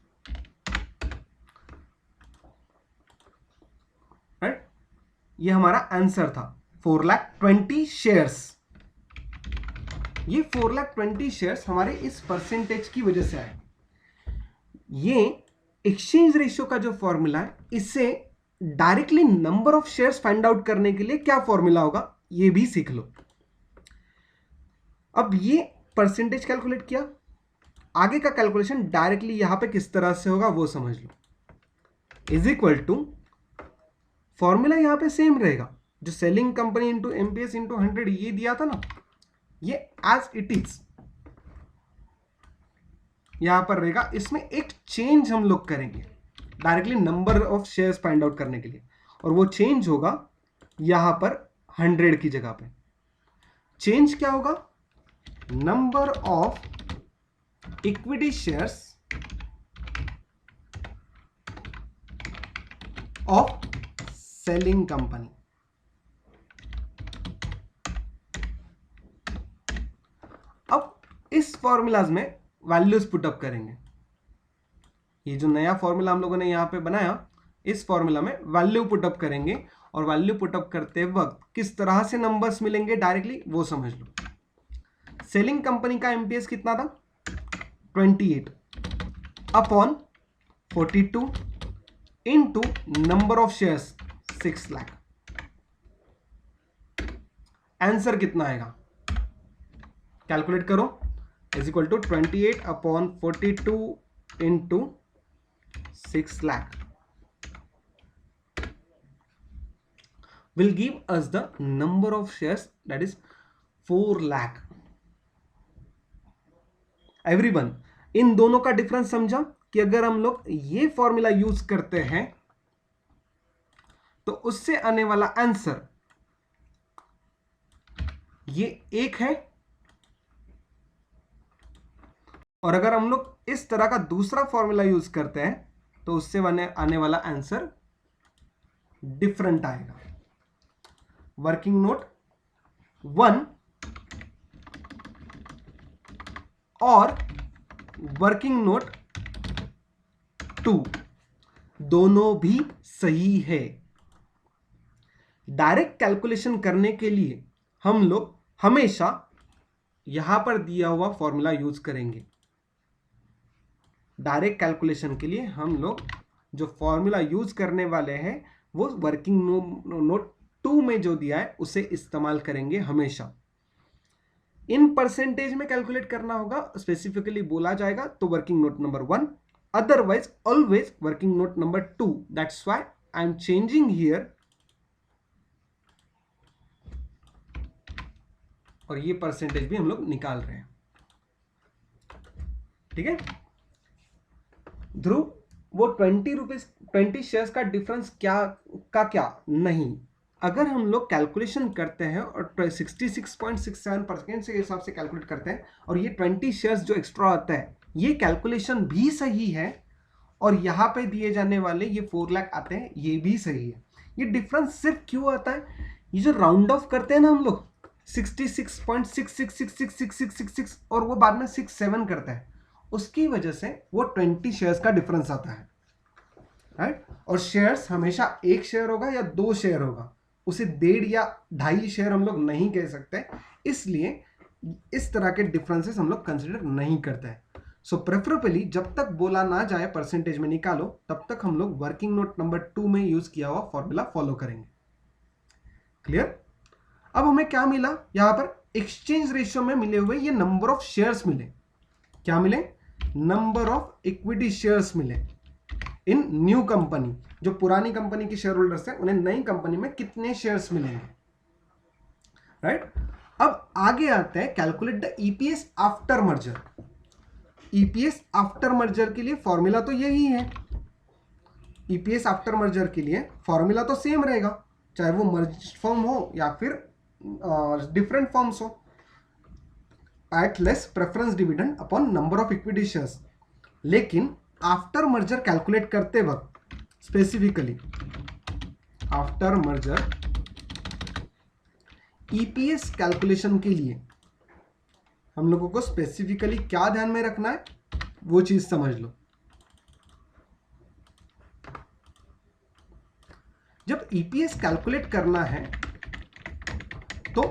[SPEAKER 1] राइट। ये हमारा आंसर था 4,20,000 शेयर्स। ये 4,20,000 शेयर्स हमारे इस परसेंटेज की वजह से आए। ये एक्सचेंज रेशियो का जो फॉर्मूला है, इससे directly number of shares find out करने के लिए क्या फॉर्मूला होगा ये भी सीख लो। अब ये परसेंटेज कैलकुलेट किया, आगे का कैलकुलेशन डायरेक्टली यहां पे किस तरह से होगा वो समझ लो। इज इक्वल टू फॉर्मूला यहां पे सेम रहेगा, जो selling company into MPS into 100 ये दिया था ना, ये एज इट इज यहां पर रहेगा। इसमें एक चेंज हम लोग करेंगे directly number of shares find out करने के लिए, और वो चेंज होगा यहां पर 100 की जगह पे। चेंज क्या होगा, number of equity shares of selling company. अब इस फॉर्मूलाज में वैल्यूज पुटअप करेंगे। ये जो नया फॉर्मूला हम लोगों ने यहां पे बनाया, इस फॉर्मूला में वैल्यू पुटअप करेंगे, और वैल्यू पुटअप करते वक्त किस तरह से नंबर्स मिलेंगे डायरेक्टली वो समझ लो। सेलिंग कंपनी का एमपीएस कितना था 28 upon 42 into number of shares 6 lakh. Answer कितना आएगा कैलकुलेट करो, is equal to 28 upon 42 into 6 lakh will give us the number of shares, that is 4 lakh. Everyone, इन दोनों का डिफरेंस समझा कि अगर हम लोग ये फॉर्मूला यूज करते हैं तो उससे आने वाला आंसर ये 1 है, और अगर हम लोग इस तरह का दूसरा फॉर्मूला यूज करते हैं तो उससे आने वाला आंसर डिफरेंट आएगा। वर्किंग नोट 1 और वर्किंग नोट 2 दोनों भी सही है। डायरेक्ट कैलकुलेशन करने के लिए हम लोग हमेशा यहां पर दिया हुआ फॉर्मूला यूज करेंगे। डायरेक्ट कैलकुलेशन के लिए हम लोग जो फॉर्मूला यूज करने वाले हैं वो वर्किंग नोट 2 में जो दिया है उसे इस्तेमाल करेंगे हमेशा। इन परसेंटेज में कैलकुलेट करना होगा, स्पेसिफिकली बोला जाएगा तो working note number 1, otherwise always working note number 2। That's why I am changing here, और ये परसेंटेज भी हम लोग निकाल रहे हैं। ठीक है ध्रुव, वो 20 शेयर्स का डिफरेंस क्या नहीं, अगर हम लोग कैलकुलेशन करते हैं और 66.67% के हिसाब से कैलकुलेट करते हैं और ये 20 शेयर्स जो एक्स्ट्रा आता है ये कैलकुलेशन भी सही है, और यहाँ पे दिए जाने वाले ये 4 लाख आते हैं ये भी सही है। ये डिफरेंस सिर्फ क्यों आता है, ये जो राउंड ऑफ करते हैं ना हम लोग 66.666666 और वो बाद में 67 करता है, उसकी वजह से वो 20 शेयर्स का डिफरेंस आता है, राइट। और शेयर्स हमेशा एक शेयर होगा या दो शेयर होगा, उसे 1.5 या 2.5 शेयर हम लोग नहीं कह सकते, इसलिए इस तरह के डिफरेंसेस हम लोग कंसिडर नहीं करते हैं। सो प्रेफरेबली जब तक बोला ना जाए परसेंटेज में निकालो, तब तक हम लोग वर्किंग नोट नंबर 2 में यूज किया हुआ फॉर्मूला फॉलो करेंगे। क्लियर? अब हमें क्या मिला यहां पर, एक्सचेंज रेशियो में मिले हुए ये नंबर ऑफ शेयर्स मिले। क्या मिले? नंबर ऑफ इक्विटी शेयर्स मिले इन न्यू कंपनी। जो पुरानी कंपनी के शेयर होल्डर्स हैं उन्हें नई कंपनी में कितने शेयर्स मिलेंगे, राइट। अब आगे आते हैं calculate the EPS after merger. EPS after merger के लिए फॉर्मूला तो यही है। ईपीएस आफ्टर मर्जर के लिए फॉर्मूला तो सेम रहेगा, चाहे वो मर्ज फॉर्म हो या फिर डिफरेंट फॉर्म्स हो। PAT less preference dividend upon number of equity shares. लेकिन आफ्टर मर्जर कैलकुलेट करते वक्त specifically after merger EPS calculation के लिए हम लोगों को स्पेसिफिकली क्या ध्यान में रखना है, वो चीज समझ लो। जब ईपीएस कैलकुलेट करना है तो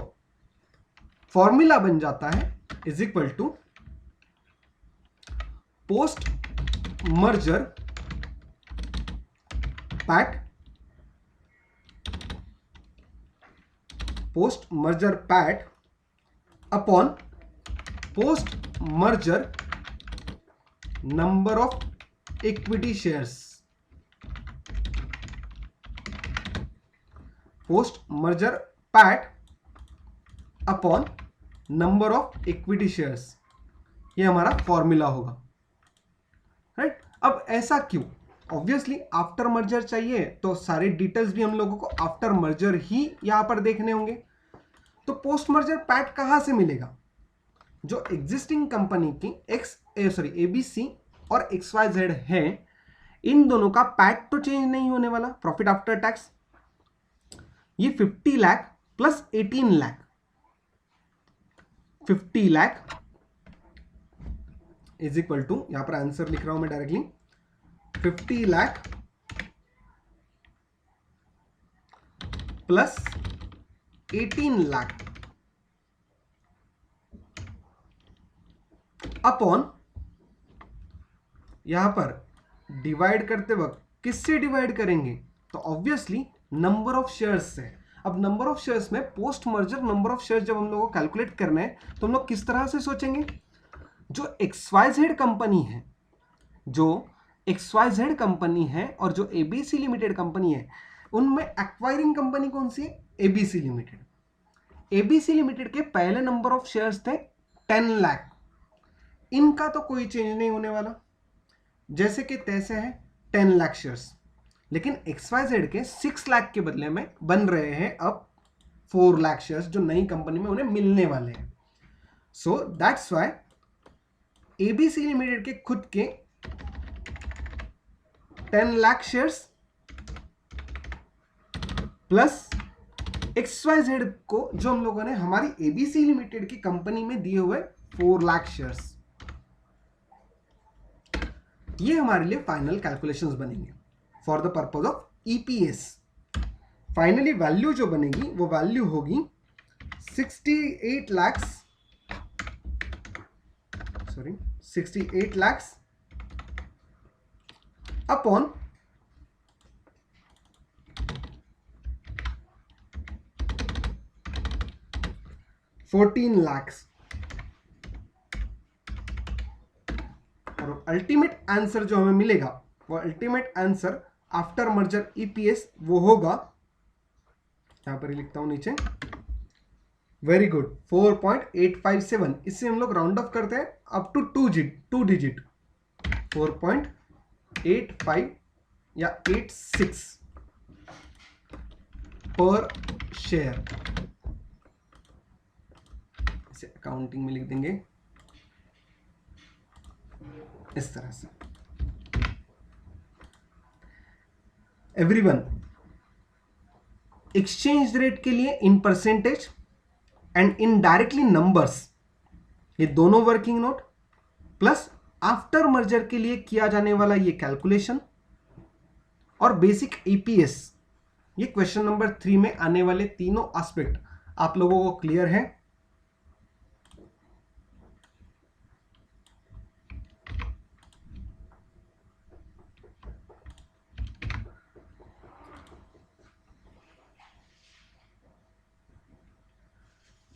[SPEAKER 1] फॉर्मूला बन जाता है is equal to post merger PAT, post merger PAT upon post merger number of equity shares. Post merger PAT upon number of equity shares, ये हमारा फॉर्मूला होगा, राइट। अब ऐसा क्यों? ऑब्वियसली आफ्टर मर्जर चाहिए तो सारे डिटेल्स भी हम लोगों को आफ्टर मर्जर ही यहां पर देखने होंगे। तो पोस्ट मर्जर पैट कहां से मिलेगा? जो एग्जिस्टिंग कंपनी की एबीसी और XYZ है, इन दोनों का पैट तो चेंज नहीं होने वाला, प्रॉफिट आफ्टर टैक्स। ये 50 lakh plus 18 lakh, 50 lakh is equal to, यहां पर आंसर लिख रहा हूं मैं directly, 50 lakh plus 18 lakh upon, यहां पर डिवाइड करते वक्त किससे डिवाइड करेंगे? तो ऑब्वियसली नंबर ऑफ शेयर्स से। अब नंबर ऑफ शेयर्स में post merger number of shares जब हम लोगों को कैलकुलेट करना है तो हम लोग किस तरह से सोचेंगे? जो XYZ कंपनी है, जो XYZ कंपनी है और जो ABC लिमिटेड कंपनी है, उनमें एक्वायरिंग कंपनी कौन सी है? ABC limited. ABC लिमिटेड के पहले नंबर ऑफ शेयर्स थे 10 लाख, इनका तो कोई चेंज नहीं होने वाला, जैसे कि तैसे है 10 लाख शेयर्स। लेकिन XYZ के 6 लाख के बदले में बन रहे हैं अब 4 लाख शेयर्स, जो नई कंपनी में उन्हें मिलने वाले हैं। So that's why ABC limited के खुद के 10 लाख शेयर्स प्लस XYZ को जो हम लोगों ने हमारी ABC लिमिटेड की कंपनी में दिए हुए 4 लाख शेयर्स, ये हमारे लिए फाइनल कैलकुलेशंस बनेंगे for the purpose of EPS. Finally value जो बनेगी वो वैल्यू होगी 68 lakhs अपॉन 14 lakhs। और अल्टीमेट आंसर जो हमें मिलेगा, वो ultimate answer after merger EPS वो होगा, यहां पर ही लिखता हूं नीचे, वेरी गुड, 4.857। इससे हम लोग राउंड ऑफ करते हैं अप टू 2 डिजिट, 4.85 या 86 पर शेयर। इसे अकाउंटिंग में लिख देंगे इस तरह से। एवरीवन, एक्सचेंज रेट के लिए in percentage and in directly numbers, ये दोनों working note plus after merger के लिए किया जाने वाला ये कैलकुलेशन और बेसिक ईपीएस, ये क्वेश्चन नंबर 3 में आने वाले तीनों एस्पेक्ट आप लोगों को क्लियर है?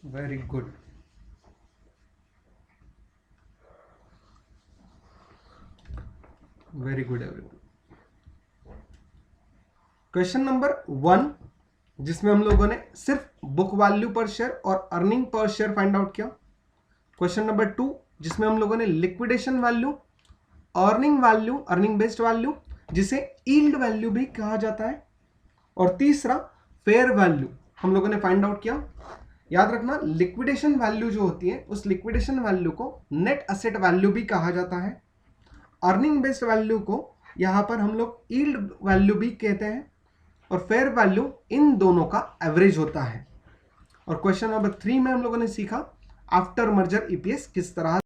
[SPEAKER 1] Very good. Very good everyone. Question number 1 जिसमें हम लोगों ने सिर्फ बुक वैल्यू पर शेयर और earning per share find out किया। क्वेश्चन नंबर 2 जिसमें हम लोगों ने liquidation value, earning value, earning based value जिसे यील्ड वैल्यू भी कहा जाता है, और तीसरा फेयर वैल्यू हम लोगों ने फाइंड आउट किया। याद रखना लिक्विडेशन वैल्यू जो होती है उस लिक्विडेशन वैल्यू को नेट असेट वैल्यू भी कहा जाता है। अर्निंग बेस्ड वैल्यू को यहां पर हम लोग यील्ड वैल्यू भी कहते हैं, और फेयर वैल्यू इन दोनों का एवरेज होता है। और क्वेश्चन नंबर 3 में हम लोगों ने सीखा आफ्टर मर्जर ईपीएस किस तरह